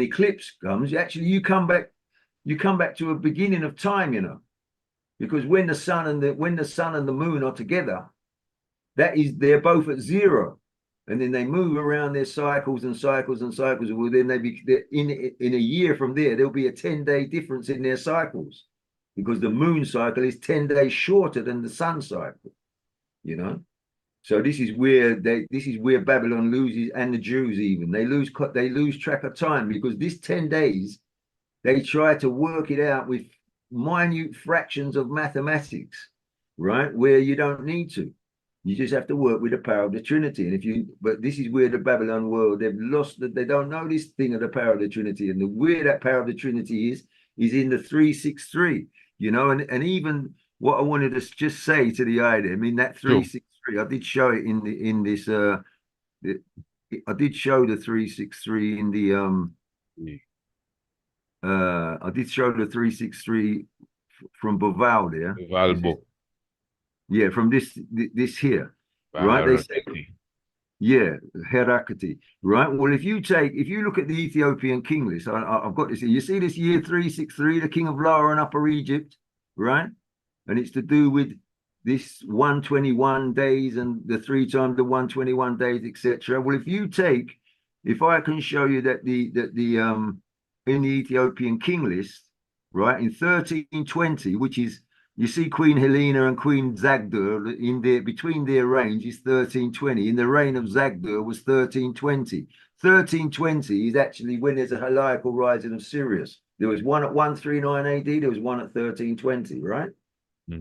eclipse comes, actually you come back to a beginning of time, you know, because when the sun and the moon are together, they're both at zero. And then they move around their cycles and cycles and cycles. Well, then in a year from there, there'll be a 10-day difference in their cycles, because the moon cycle is 10 days shorter than the sun cycle, you know. So this is where Babylon loses, and the Jews even they lose track of time, because this 10 days they try to work it out with minute fractions of mathematics, right? Where you don't need to. You just have to work with the power of the Trinity. But this is where the Babylon world, they don't know this thing of the power of the Trinity. And where that power of the Trinity is in the 363, you know, and even what I wanted to just say to the idea, I mean, that 363, I did show it I did show the 363 in the, I did show the 363 from Baval there. Baval book. Yeah, from this here, right? They say, yeah, Herakati, right? Well, if you look at the Ethiopian king list, I've got this here. You see this year 363, the king of Lara and Upper Egypt, right? And it's to do with this 121 days and the 3 times the 121 days, etc. Well, if I can show you that in the Ethiopian king list, right, in 1320, which is, you see Queen Helena and Queen Zagdur between their range is 1320. In the reign of Zagdur was 1320. 1320 is actually when there's a heliacal rising of Sirius. There was one at 139 AD, there was one at 1320, right?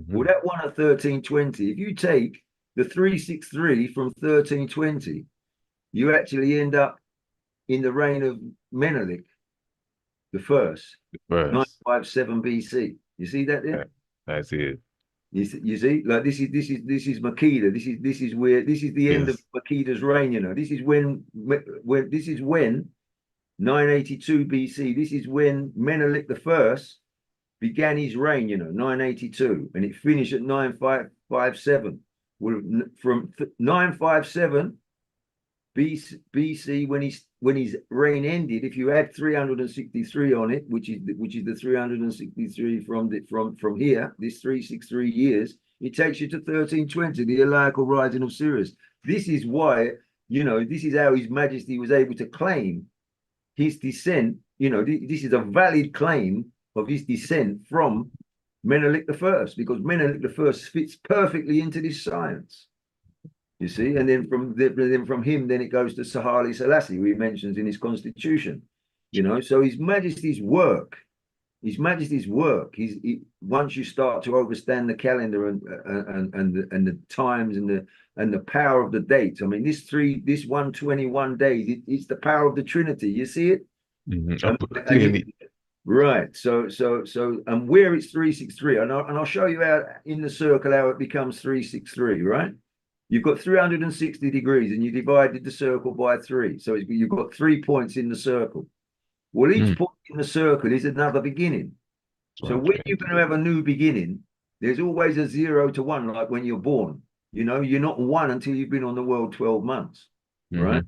Well, that one at 1320, if you take the 363 from 1320, you actually end up in the reign of Menelik the first. 957 BC. You see that there? I see it. You see, like this is Makeda. This is the end of Makeda's reign. You know, this is when 982 BC. This is when Menelik the First began his reign. You know, 982, and it finished at 957. Well, from 957 BC, when his reign ended, if you add 363 on it, which is the 363 from here, this 363 years, it takes you to 1320, the heliacal rising of Sirius. This is why, you know, this is how His Majesty was able to claim his descent. You know, this is a valid claim of his descent from Menelik the First, because Menelik the First fits perfectly into this science. You see, and then from him, then it goes to Haile Selassie, who he mentions in his constitution. You know, so His Majesty's work, once you start to understand the calendar and the times and the power of the dates. I mean, this 121 days, it's the power of the Trinity. You see it? Right. So and where it's 363, and I'll show you how in the circle how it becomes 363, right? You've got 360 degrees and you divided the circle by 3. So you've got 3 points in the circle. Well, each point in the circle is another beginning. So when you're going to have a new beginning, there's always a 0 to 1, like when you're born. You know, you're not 1 until you've been on the world 12 months, right?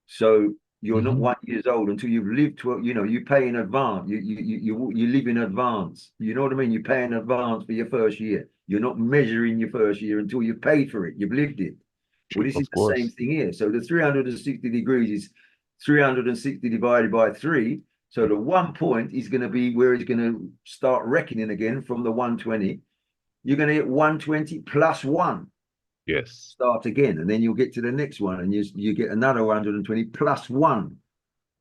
So you're not 1 year old until you've lived 12. You know, you pay in advance. You live in advance. You know what I mean? You pay in advance for your first year. You're not measuring your first year until you've paid for it. You've lived it. Well, this is the same thing here. So the 360 degrees is 360 divided by 3. So the 1 point is going to be where it's going to start reckoning again from the 120. You're going to get 120 plus 1. Yes. Start again, and then you'll get to the next one, and you get another 120 plus 1.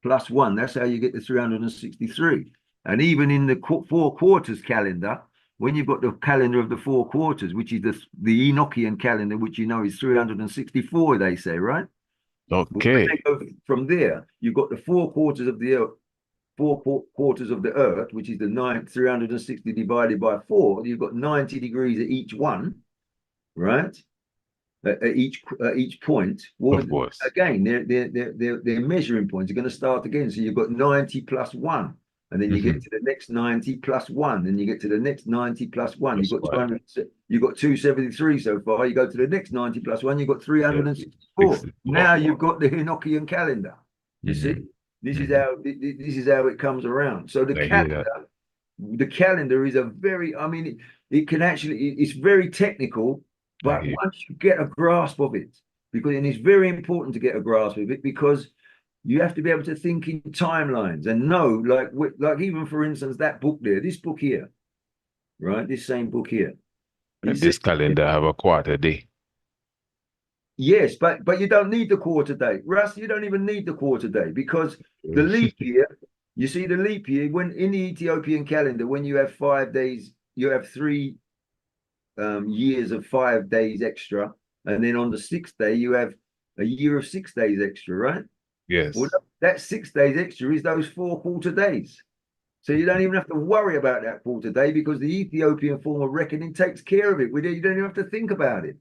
Plus 1. That's how you get the 363. And even in the 4 quarters calendar, when you've got the calendar of the 4 quarters, which is the Enochian calendar, which you know is 364, they say, right? Okay. From there, you've got the 4 quarters of the earth, 4 quarters of the earth, which is the 360 divided by 4. You've got 90 degrees at each one, right? At each point. Well, of course. Again, their measuring points are going to start again. So you've got 90 plus 1. And then you get to the next 90 plus 1. Then you get to the next 90 plus 1. You've got 200, you've got 273 so far. You go to the next 90 plus 1, you've got 364. Now you've got the Enochian calendar. You see? This is how it comes around. So the calendar is a very, I mean, it can actually, it's very technical, But once you get a grasp of it, and it's very important to get a grasp of it, because you have to be able to think in timelines and know, like even for instance, that book there, this book here, right? This same book here. And this calendar have a quarter day. Yes, but you don't need the quarter day, Russ. You don't even need the quarter day, because the leap year. You see, the leap year, when in the Ethiopian calendar, when you have 5 days, you have 3 years of 5 days extra, and then on the 6th day you have a year of 6 days extra, right? Yes. Well, that 6 days extra is those 4 quarter days. So you don't even have to worry about that quarter day, because the Ethiopian form of reckoning takes care of it. You don't even have to think about it.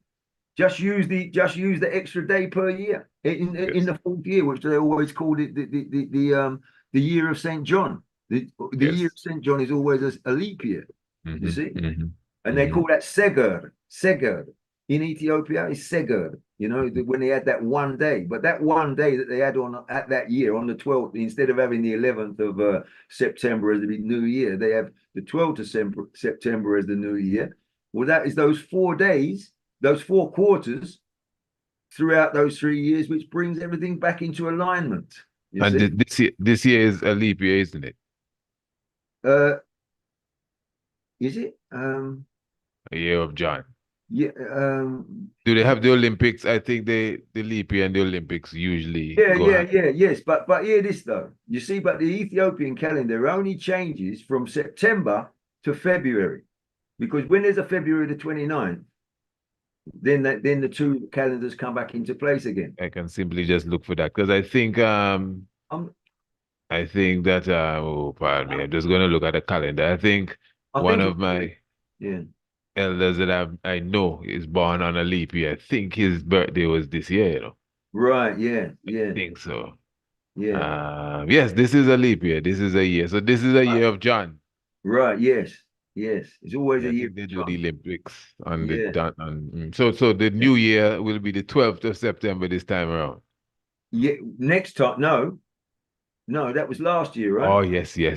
Just use the extra day per year in the 4th year, which they always called it the year of Saint John. The year of Saint John is always a leap year. You see, and they call that Seged. In Ethiopia is Seged. You know, when they had that one day, but that one day that they had on at that year on the 12th, instead of having the 11th of September as the new year, they have the 12th of September as the new year. Well, that is those 4 days, those 4 quarters throughout those 3 years, which brings everything back into alignment. And this year is a leap year, isn't it? Is it? A year of John. Yeah. Do they have the Olympics? I think the leap year and the Olympics usually yes. But hear this though. You see, but the Ethiopian calendar only changes from September to February, because when there's a February the 29th, then the 2 calendars come back into place again. I can simply just look for that, because I think that oh, pardon me, I'm just going to look at the calendar. I think one of my elders that I know is born on a leap year. I think his birthday was this year, you know. Right, yeah. I think so. Yeah. Yes, this is a leap year. This is a year. So this is a year of John. Right, yes. It's always a year. I think they do the Olympics on the so the new year will be the 12th of September this time around. Yeah, next time. No, that was last year, right? Oh, yes. I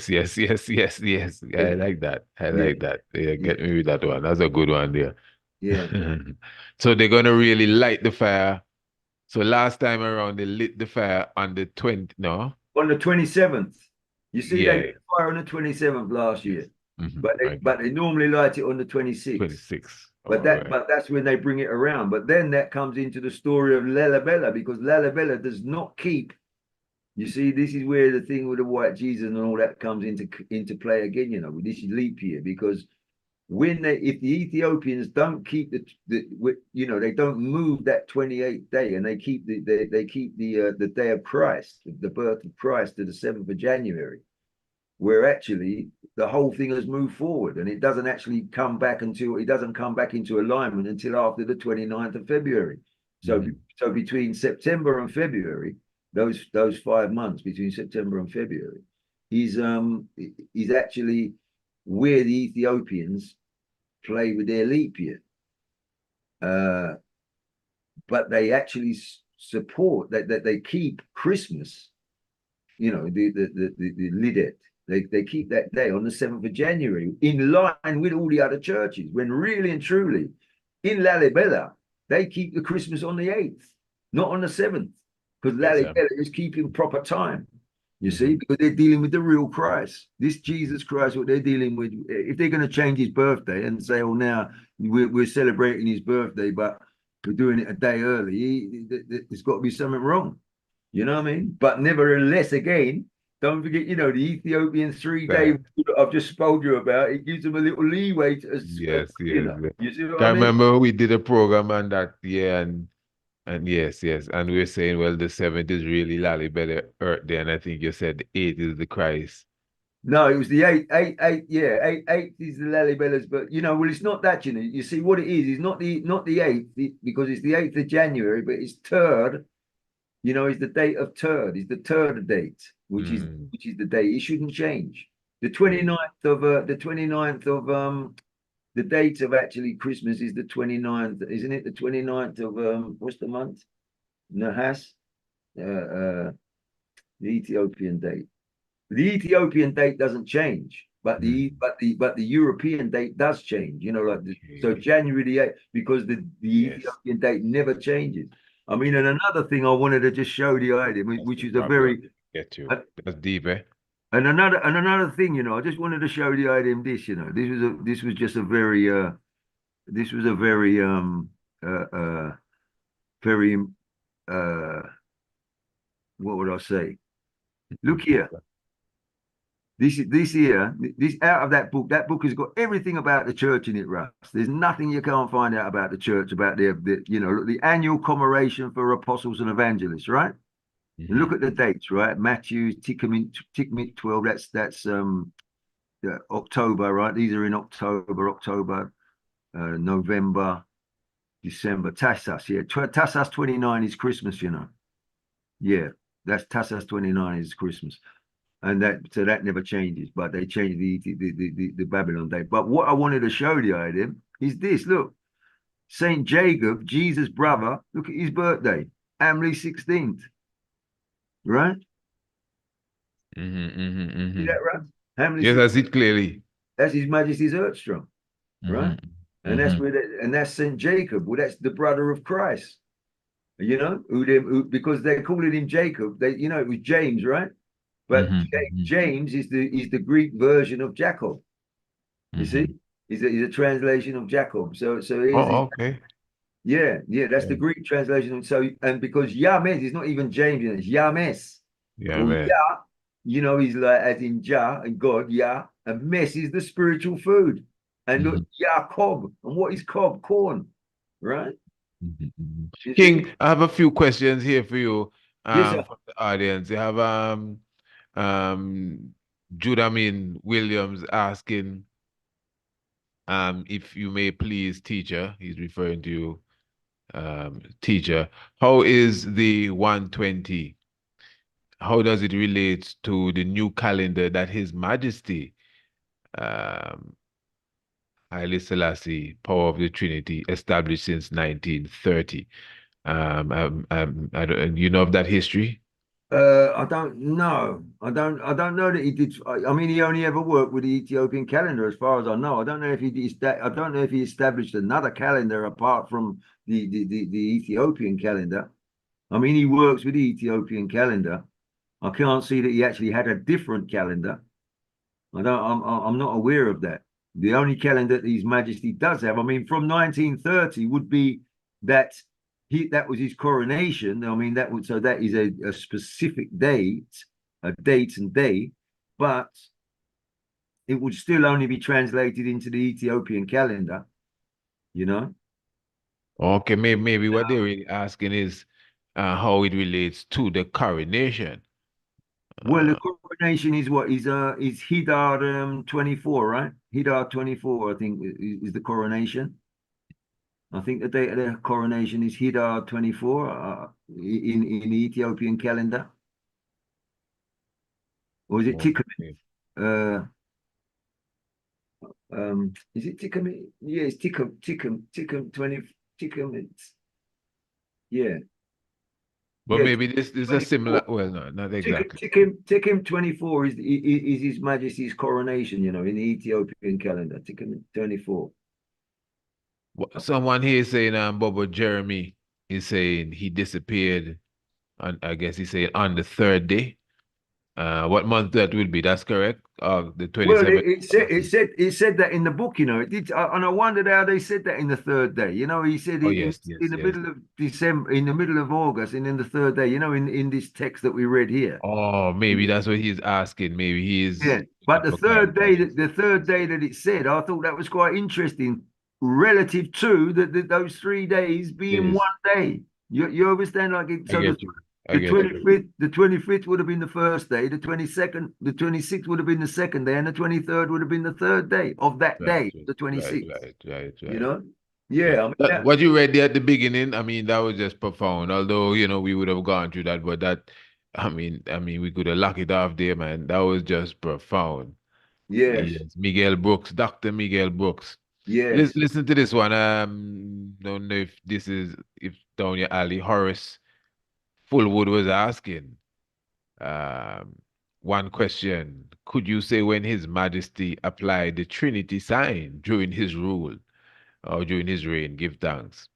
like that. I like that. Yeah, get me with that one. That's a good one there. Yeah. So they're going to really light the fire. So last time around, they lit the fire on the 20th, no? On the 27th. You see, they lit the fire on the 27th last year. But they normally light it on the 26th. 26th. But that's when they bring it around. But then that comes into the story of Lalibela, because Lalibela does not keep. You see, this is where the thing with the white Jesus and all that comes into play again. You know, with this leap year, because if the Ethiopians don't keep they don't move that 28th day, and they keep the day of Christ, the birth of Christ, to the 7th of January, where actually the whole thing has moved forward, and it doesn't come back into alignment until after the 29th of February. So between September and February, those 5 months between September and February is actually where the Ethiopians play with their leap year. But they actually support that they keep Christmas, you know, the Lidet. They keep that day on the 7th of January in line with all the other churches, when really and truly in Lalibela, they keep the Christmas on the 8th, not on the 7th, because Lalibela is keeping proper time. You see, because they're dealing with the real Christ, this Jesus Christ, what they're dealing with. If they're going to change his birthday and say, oh, now we're celebrating his birthday, but we're doing it a day early, there's got to be something wrong. You know what I mean? But nevertheless, again, don't forget, you know, the Ethiopian 3-day I've just spoke you about, it gives them a little leeway to, you know. You see what I mean? remember we did a program on that, and yes, and we were saying, well, the 7th is really Lalibela Earth Day, and I think you said the 8th is the Christ. No, it was the 8th. 8th is the Lalibela's, but you know, well, it's not that, you know. You see, what it is not the 8th, because it's the 8th of January, but it's 3rd. You know, it's the date of 3rd. It's the 3rd date, which is the date. It shouldn't change. The 29th of the date of actually Christmas is the 29th, isn't it? The 29th of what's the month? Nahas, the Ethiopian date. The Ethiopian date doesn't change. but the European date does change. Like so January the 8th, because the Ethiopian date never changes. I mean, and another thing I wanted to just show the idea, which is a very get you. That's deep, eh? And another thing, I just wanted to show the item this, this was just a very this was a very very what would I say? Look here. This here, this out of that book has got everything about the church in it, Russ. There's nothing you can't find out about the church, about the annual commemoration for apostles and evangelists, right? And look at the dates, right? Matthew, Tikmit 12, that's October, right? These are in October, November, December. Tassas, yeah. Tassas 29 is Christmas, Yeah, that's Tassas 29 is Christmas. And that never changes, but they changed the Babylon date. But what I wanted to show you, Adam, is this. Look, Saint Jacob, Jesus' brother, look at his birthday, Amri 16th. Right? See that, right? Yes, I see it clearly. That's His Majesty's Earthstrom, right? And that's Saint Jacob. Well, that's the brother of Christ. Because they're calling him Jacob. It was James, right? But James is the Greek version of Jacob. You see, he's a translation of Jacob. So okay. Yeah, that's the Greek translation. So because Yames is not even James, it's Yames. He's like as in Jah and God, Yah, and mess is the spiritual food. And look, Jacob. And what is cob? Corn, right? King, I have a few questions here for you Yes, from the audience. You have Judamin Williams asking if you may please, teacher, he's referring to you, teacher, how is the 120? How does it relate to the new calendar that His Majesty Haile Selassie, power of the Trinity, established since 1930? You know of that history? I don't know. I don't know that he did. I mean, he only ever worked with the Ethiopian calendar, as far as I know. I don't know if he did. I don't know if he established another calendar apart from the Ethiopian calendar. I mean, he works with the Ethiopian calendar. I can't see that he actually had a different calendar. I'm not aware of that. The only calendar that His Majesty does have, I mean, from 1930 would be that that was his coronation. I mean, that is a specific date, a date and day, but it would still only be translated into the Ethiopian calendar, Okay, maybe what they're really asking is how it relates to the coronation. Well, the coronation is what is Hidar 24, right? Hidar 24, I think, is the coronation. I think the date of the coronation is Hidar 24 in the Ethiopian calendar. Or is it Tikkumit? Is it Tikkumit? Yeah, it's Tikkum 20 Tikkumit. Yeah. But maybe this is a similar, well, no, not exactly. Tikkum 24 is His Majesty's coronation, in the Ethiopian calendar. Tikkum 24. Someone here is saying Bobo Jeremy is saying he disappeared on, I guess he's saying on the third day. What month that will be? That's correct. The 27th. Well, it said that in the book, it did, and I wondered how they said that in the third day. He said in the middle of December, in the middle of August, and in the third day. In this text that we read here. Oh, maybe that's what he's asking. Maybe he is. Yeah, but the third day that it said, I thought that was quite interesting, relative to those 3 days being one day. You understand? Like it, so the 25th would have been the first day, the 22nd, the 26th would have been the second day, and the 23rd would have been the third day of that day, the 26th. Right. Yeah. I mean, what you read there at the beginning, I mean, that was just profound. Although, we would have gone through that, but I mean, we could have locked it off there, man. That was just profound. Yes. Miguel Brooks, Dr. Miguel Brooks. Yes. Listen to this one. Don't know if down your alley, Horace Fullwood was asking one question. could you say when His Majesty applied the Trinity sign during his rule or during his reign? Give thanks.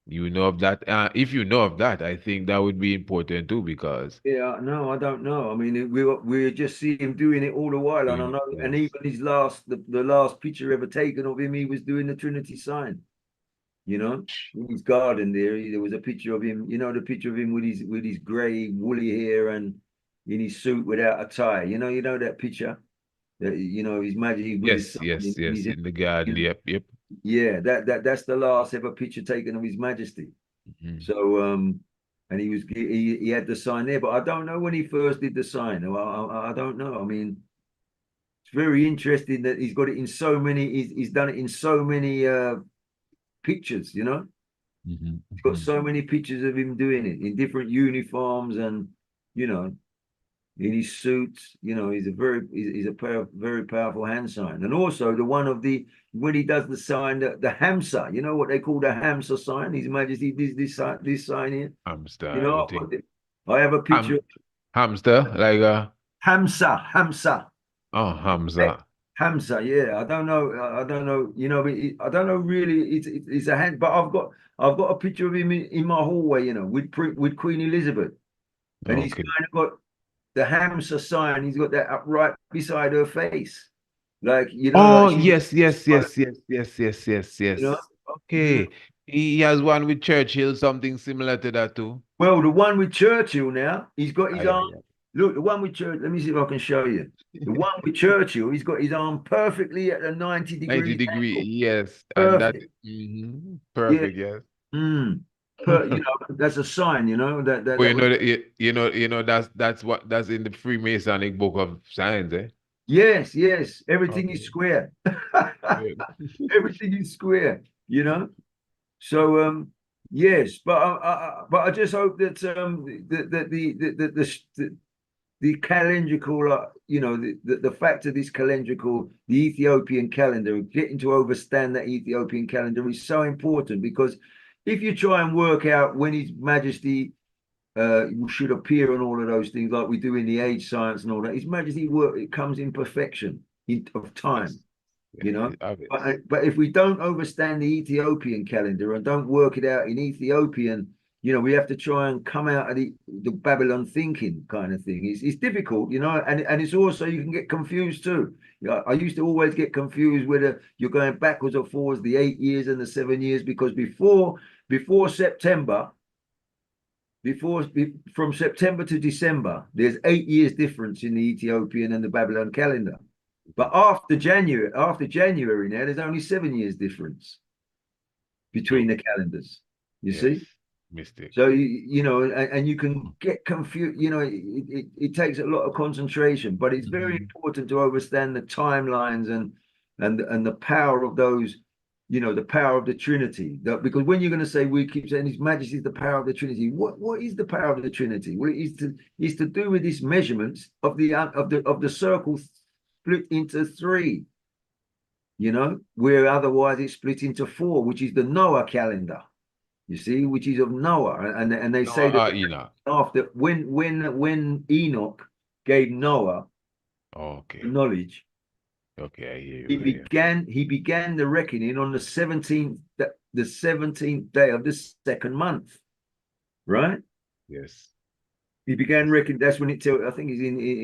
You know of that? If you know of that, I think that would be important too, because Yeah, no, I don't know. I mean, we just see him doing it all the while, and I know, and yes, even his last the last picture ever taken of him, he was doing the Trinity sign. You know, in his garden there, there was a picture of him. You know, the picture of him with his grey woolly hair and in his suit without a tie. You know that picture. That, you know, His Majesty with his yes, son yes, in yes, his, in the garden. you know, Yep, yep. yeah, that's the last ever picture taken of His Majesty. Mhm. So and he had the sign there, but I don't know when he first did the sign. I don't know. I mean, it's very interesting that he's got it in so many. He's done it in so many pictures. You know, Mhm, he's got mhm. so many pictures of him doing it in different uniforms and you know in his suits. You know, he's a very powerful hand sign, and also the one of the when he does the sign, the Hamsa. You know what they call the Hamsa sign. His Majesty did this sign here. Hamster, You I know, would think. I have a picture Ham of hamster, like Hamsa. oh, Hamza. Hamza, yeah. I don't know. You know, I don't know really. It's a hand, but I've got a picture of him in my hallway. You know, with Queen Elizabeth, and he's Okay. kind of got the Hamza sign. He's got that up right beside her face, like like Oh, she's yes, yes, yes, yes, yes, yes, yes, you know. yes. Mm. Okay. He has one with Churchill, something similar to that too. Well, the one with Churchill now, he's got his Aye, arm. aye, Look, the one with Churchill. Let me see if I can show you. The one with Churchill, he's got his arm perfectly at a 90 90 degree degree, angle. yes. And that Perfect. Yeah. perfect, yes. Mm. You know, that's a sign, you know, Well, that was you know, that's in the Freemasonic Book of Signs, eh? yes, yes. Everything is Okay. square. Good. Everything is square, you know. So yes, but I just hope that the calendrical, you know, the fact of this calendrical, the Ethiopian calendar, getting to understand that Ethiopian calendar is so important because if you try and work out when His Majesty should appear on all of those things like we do in the age science and all that, His Majesty work it comes in perfection of time, Yes. Yes, you know. it's obvious. But if we don't understand the Ethiopian calendar and don't work it out in Ethiopian, you know, we have to try and come out of the Babylon thinking kind of thing. It's difficult, you know, and it's also you can get confused too. You know, I used to always get confused whether you're going backwards or forwards, the 8 years and the 7 years, because before September, before from September to December, there's 8 years difference in the Ethiopian and the Babylon calendar. But after January now, there's only 7 years difference between True. the calendars. You Yes. see? Mystic. So you know, and you can get confused. You know, it takes a lot of concentration, but it's very Mhm. important to understand the timelines and the power of those. You know, the power of the Trinity. Because when you're going to say we keep saying His Majesty is the power of the Trinity, what is the power of the Trinity? Well, it is to do with this measurements of the circle split into three. You know, where otherwise it's split into four, which is the Noah calendar. You see, which is of Noah, and they No, say that Enoch. after when Enoch gave Noah the Okay. knowledge, Okay, I hear he you. I hear. began the reckoning on the 17th day of the second month, right? Yes. He began reckoning. That's when it tells. I think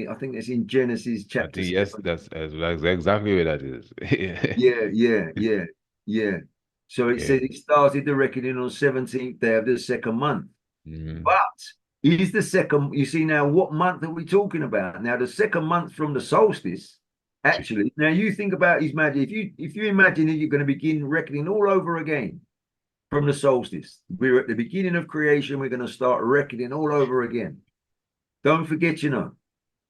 I think it's in Genesis I chapter think yes, 7. that's exactly what that is. Yeah. So it says Okay. he started the reckoning on 17th day of the second month. Mhm. But is the second, you see now, what month are we talking about? Now, the second month from the solstice, actually, now you think about His Majesty, if you imagine that you're going to begin reckoning all over again from the solstice, we're at the beginning of creation, we're going to start reckoning all over again. Don't forget, you know,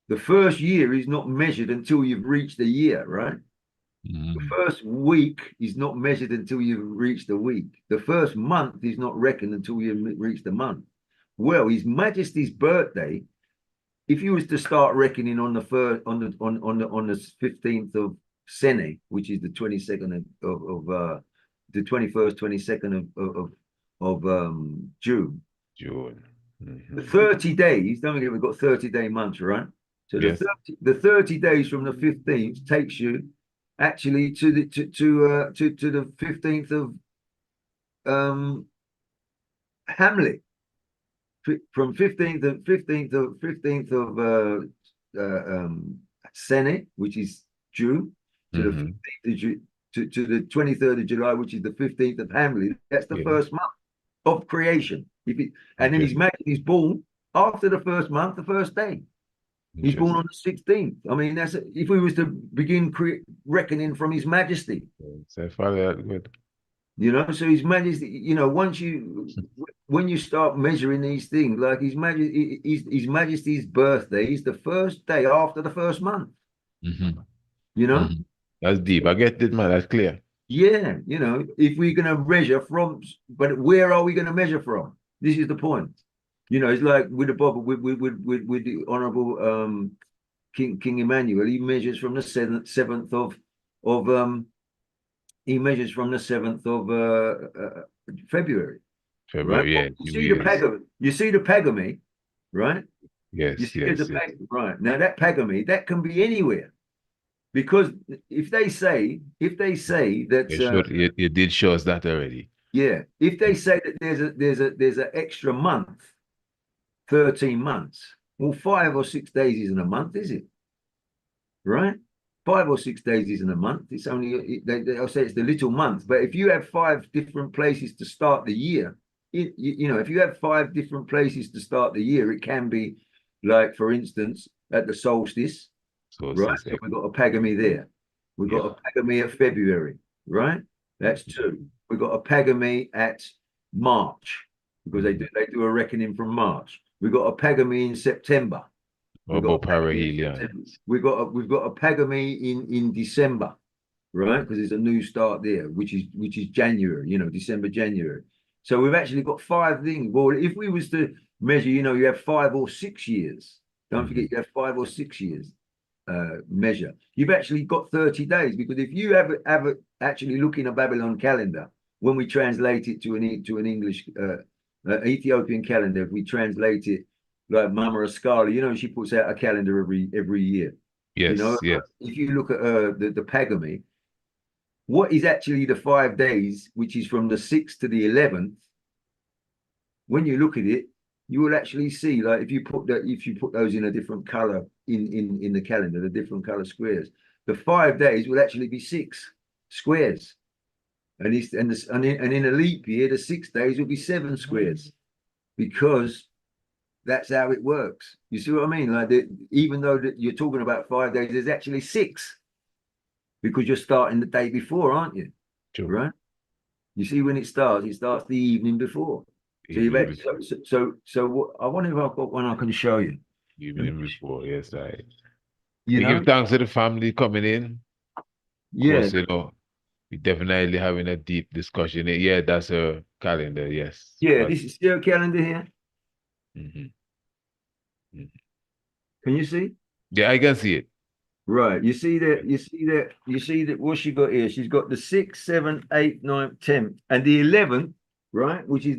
the first year is not measured until you've reached a year, right? The Mhm. first week is not measured until you've reached a week. The first month is not reckoned until you reach the month. Well, His Majesty's birthday, if you was to start reckoning on the first on the 15th of Sene, which is the 22nd of the 21st, 22nd of June, June. the Mhm. 30 days, don't forget we've got 30-day months, right? So Yes. the 30 days from the 15th takes you actually to the 15th of Hamlet. From 15th of Senate, which is June, to the 15th of June, to the 23rd of July, which is the 15th of Hamlet. That's the first month of creation. And then he's born after the first month, the first day. He's born on the 16th. I mean, that's if we was to begin reckoning from His Majesty. So far, good. You know, so His Majesty, you know, when you start measuring these things, like His Majesty's birthday is the first day after the first month. You know, that's deep. I get it, man. That's clear. Yeah, you know, if we're going to measure from, but where are we going to measure from? This is the point. You know, it's like with the Bible, with the Honorable King Emmanuel. He measures from the 7th of he measures from the 7th of February. February, right? yeah. You see the pagamy, right? Yes, You see yes. right. Now that pagamy, that can be anywhere. Because if they say that you did show us that already. Yeah, if they say that there's an extra month, 13 months, well, 5 or 6 days isn't a month, is it? Right? 5 or 6 days isn't a month. It's only they'll say it's the little month. But if you have 5 different places to start the year, you know, if you have 5 different places to start the year, it can be like, for instance, at the solstice, right? So we've got a pagamy there. We've got a pagamy at February, right? That's 2. We've got a pagamy at March, because they do a reckoning from March. We've got a pagamy in September. We've got we've got a pagamy in December, right? Because there's a new start there, which is January, you know, December, January. So we've actually got 5 things. Well, if we was to measure, you know, you have 5 or 6 years. Don't forget, you have 5 or 6 years measure. You've actually got 30 days, because if you have actually look in a Babylon calendar, when we translate it to an English Ethiopian calendar, if we translate it like Mama Ascali, you know, she puts out a calendar every year. Yes, you know, yes. If you look at the pagamy, what is actually the 5 days, which is from the 6th to the 11th, when you look at it, you will actually see, like, if you put those in a different color in the calendar, the different color squares, the 5 days will actually be 6 squares. And in a leap year, the 6 days will be 7 squares, because that's how it works. You see what I mean? Like, even though you're talking about 5 days, there's actually 6, because you're starting the day before, aren't you? True. Right? You see, when it starts the evening before. So what, I wonder if I've got one I can show you. Evening before, yes, right. We give thanks to the family coming in. Yeah. Of course, you know, we're definitely having a deep discussion. Yeah, that's a calendar, yes. Yeah, this is your calendar here. Can you see? Yeah, I can see it. Right. You see that what she got here? She's got the 6, 7, 8, 9, 10, and the 11th, right? Which is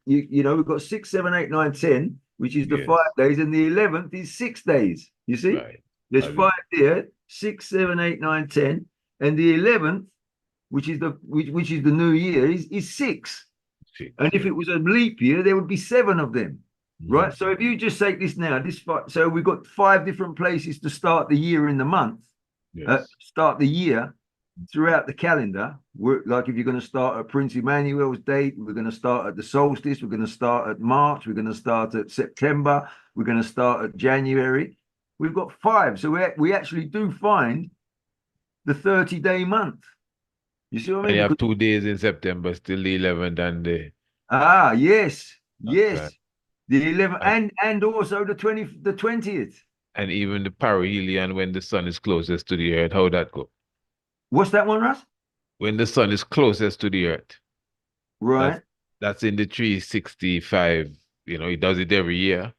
you know, we've got 6, 7, 8, 9, 10, which is the 5 days, and the 11th is 6 days. You see? Right. There's 5 there, 6, 7, 8, 9, 10, and the 11th, which is the new year, is 6. And if it was a leap year, there would be 7 of them. Right. So if you just take this now, so we've got 5 different places to start the year in the month. Start the year throughout the calendar. Like, if you're going to start at Prince Emmanuel's date, we're going to start at the solstice, we're going to start at March, we're going to start at September, we're going to start at January. We've got 5. So we actually do find the 30-day month. You see what I mean? And you have 2 days in September, still the 11th and the... Yes. Okay. The 11th and also the 20th. And even the parhelion, when the sun is closest to the earth, how that go? What's that one, Russ? When the sun is closest to the earth. Right. That's in the 365. You know, he does it every year.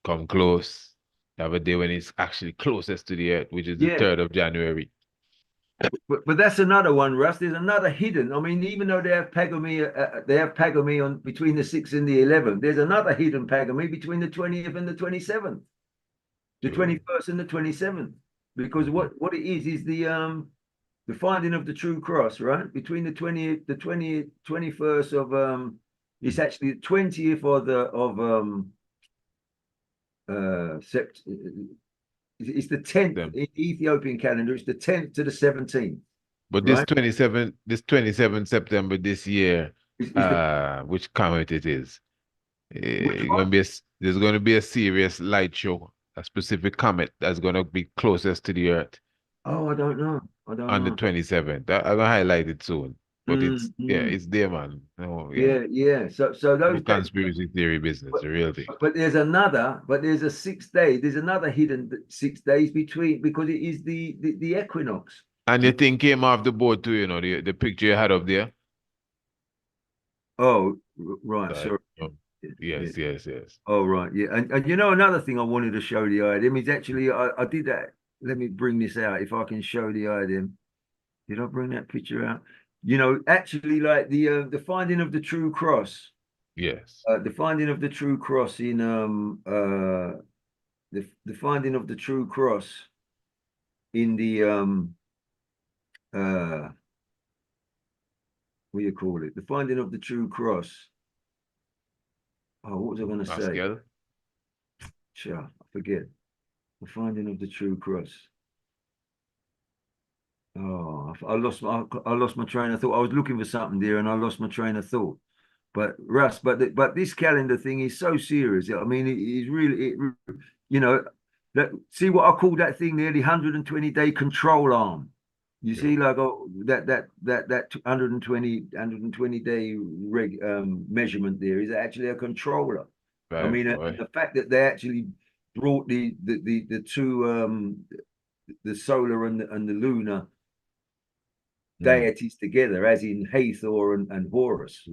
Come close. You have a day when it's actually closest to the earth, which is the 3rd of January. But that's another one, Russ. There's another hidden. I mean, even though they have pagamy on between the 6th and the 11th, there's another hidden pagamy between the 20th and the 27th. the 21st and the 27th, because what it is the finding of the true cross, right? Between the 20th, the 20th, 21st of it's actually the 20th of it's the 10th in the Ethiopian calendar, it's the 10th to the 17th. But right? this 27 September this year, It's which comet it is? which one? There's going to be a serious light show, a specific comet that's going to be closest to the Earth Oh, I don't know. I don't on the know. 27th. I'm going to highlight it soon. But Mm. it's there, man. Oh, yeah. Yeah. So No those dates, conspiracy theory business, but, the real thing. but there's a 6 day, there's another hidden 6 days between, because it is the equinox. And the thing came off the board too, the picture you had up there. Oh, right. Right. Sorry. Yeah. Yes. Oh, right. Yeah. And another thing I wanted to show the item is actually, I did that. Let me bring this out if I can show the item. Did I bring that picture out? Actually, like the finding of the true cross. Yes. The finding of the true cross in the finding of the true cross in the what do you call it? The finding of the true cross. Oh, what was I going to say? Pascal? Sure, I forget. The finding of the true cross. Oh, I lost my train of thought. I was looking for something there, and I lost my train of thought. But Russ, but this calendar thing is so serious. I mean, it is really, see what I call that thing there, the 120-day control arm. You see, like that 120-day measurement there is actually a controller. I mean, the fact that they actually brought the two the solar and the lunar deities together, as in Hathor and Horus,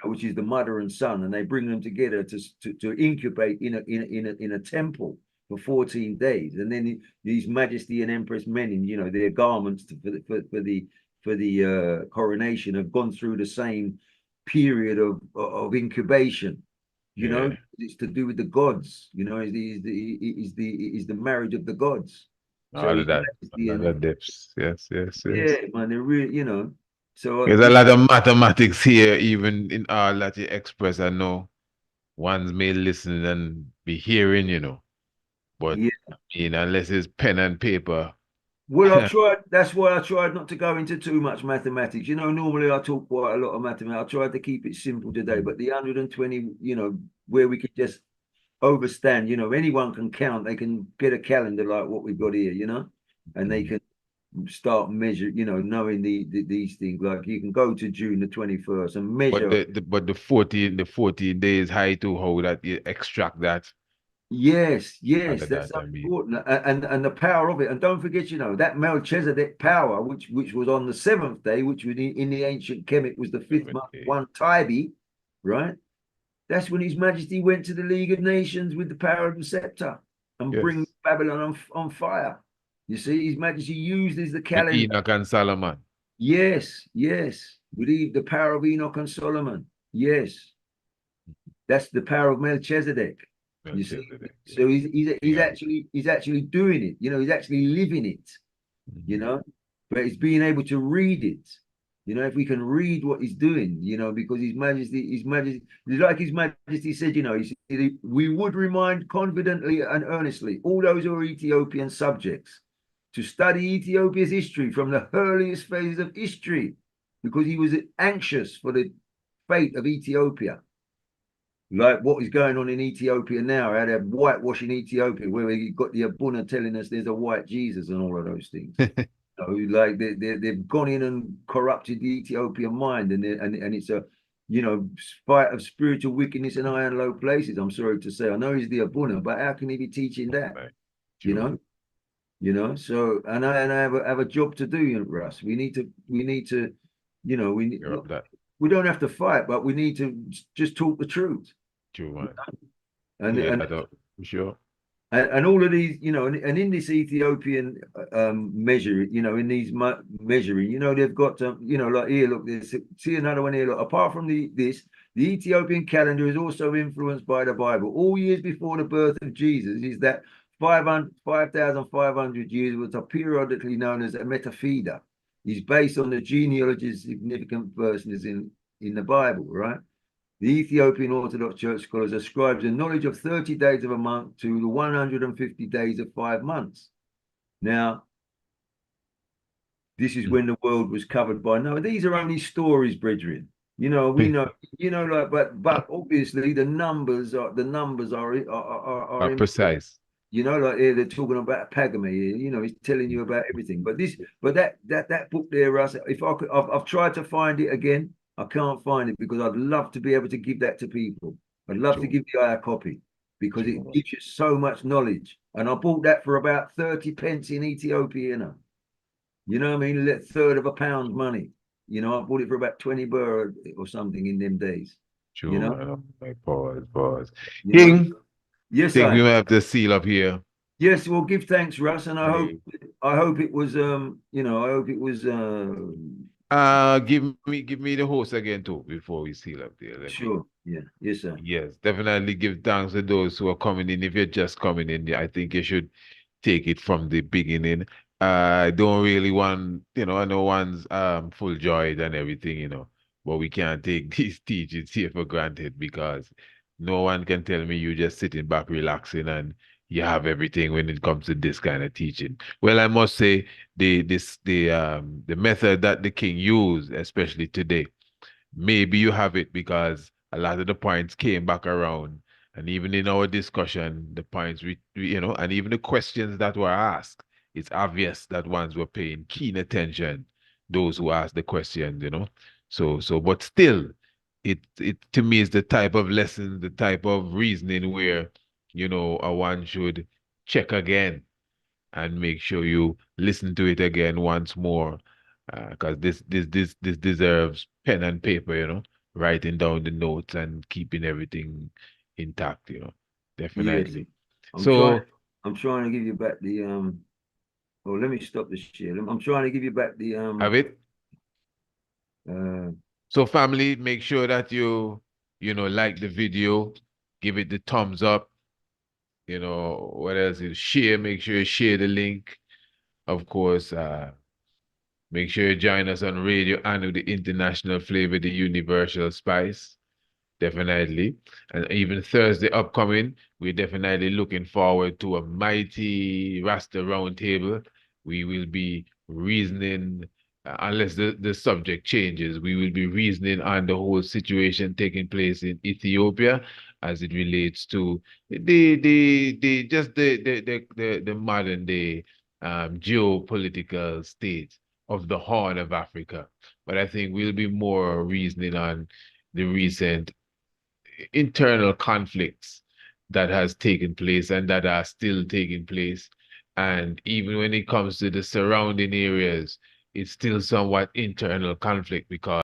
which is the mother and son, and they bring them together to incubate in a temple for 14 days, and then these Majesty and Empress men in their garments for the coronation have gone through the same period of incubation. It's to do with the gods. Is the marriage of the gods. All of that. All of depths. Yes. Yeah, man, they're really, So there's a lot of mathematics here, even in all that you express. I know ones may listen and be hearing, but yeah. Unless it's pen and paper. Well, I tried. That's why I tried not to go into too much mathematics. Normally I talk quite a lot of mathematics. I tried to keep it simple today, but the 120, where we could just overstand, anyone can count. They can get a calendar like what we've got here, and they can start measure, knowing these things. Like you can go to June the 21st and measure. But the 14 days high to how that you extract that. Yes, That's that's so important, and the power of it. And don't forget, that Melchizedek power, which was on the 7th day, which was in the ancient Kemet was the 5th month, one Tybee, right? That's when His Majesty went to the League of Nations with the power of the scepter and bring Babylon on fire. You see, His Majesty uses the calendar. With Enoch and Solomon. Yes. With the power of Enoch and Solomon. Yes. That's the power of Melchizedek. You see, so he's actually doing it. He's actually living it. But he's being able to read it. If we can read what he's doing, because His Majesty, like His Majesty said, we would remind confidently and earnestly all those who are Ethiopian subjects to study Ethiopia's history from the earliest phases of history, because he was anxious for the fate of Ethiopia. Like what is going on in Ethiopia now, how they're whitewashing Ethiopia, where we got the Abuna telling us there's a white Jesus and all of those things. Like they've gone in and corrupted the Ethiopian mind, and it's a fight of spiritual wickedness in high and low places. I'm sorry to say, I know he's the Abuna, but how can he be teaching that? Right. So and I have a job to do, Russ. We need to we don't have to fight, but we need to just talk the truth. True, man. And sure. And all of these, and in this Ethiopian measuring, in these measuring, they've got, like here, look, see another one here. Look, apart from the Ethiopian calendar is also influenced by the Bible. All years before the birth of Jesus is that 5,500 years was periodically known as a metaphyda. Is based on the genealogy of significant persons in the Bible, right? The Ethiopian Orthodox Church scholars ascribes a knowledge of 30 days of a month to the 150 days of 5 months. Now, this is when the world was covered by Noah. These are only stories, brethren. We know, like, but obviously the numbers are precise. Like they're talking about Pagamy. He's telling you about everything. But that book there, Russ. If I could, I've tried to find it again. I can't find it because I'd love to be able to give that to people. I'd love to give the guy a copy because it gives you so much knowledge. And I bought that for about 30 pence in Ethiopia. You know what I mean? A third of a pound money. I bought it for about 20 birr or something in them days. Pause. King. Yes, think we might have to seal up here. Yes, well, give thanks, Russ, and I hope it was give me the host again too before we seal up there. Sure. Yeah. Yes, sir. Yes, definitely give thanks to those who are coming in. If you're just coming in, I think you should take it from the beginning. I don't really want, I know one's full joy and everything, but we can't take these teachings here for granted because no one can tell me you just sitting back relaxing and you have everything when it comes to this kind of teaching. Well, I must say the method that the king used, especially today, maybe you have it because a lot of the points came back around. And even in our discussion, the points, and even the questions that were asked, it's obvious that ones were paying keen attention, those who asked the questions, but still, it to me is the type of lesson, the type of reasoning where, a one should check again and make sure you listen to it again once more. Because this deserves pen and paper, writing down the notes and keeping everything intact, definitely. Yes. I'm trying to give you back the Oh, let me stop the share. I'm trying to give you back the have it. So family, make sure that you like the video, give it the thumbs up. What else is share? Make sure you share the link. Of course, make sure you join us on Radio Anu, the international flavor, the universal spice. Definitely. And even Thursday upcoming, we're definitely looking forward to a mighty Rasta roundtable. We will be reasoning, unless the subject changes, we will be reasoning on the whole situation taking place in Ethiopia as it relates to the modern day geopolitical state of the Horn of Africa. But I think we'll be more reasoning on the recent internal conflicts that has taken place and that are still taking place. And even when it comes to the surrounding areas, it's still somewhat internal conflict because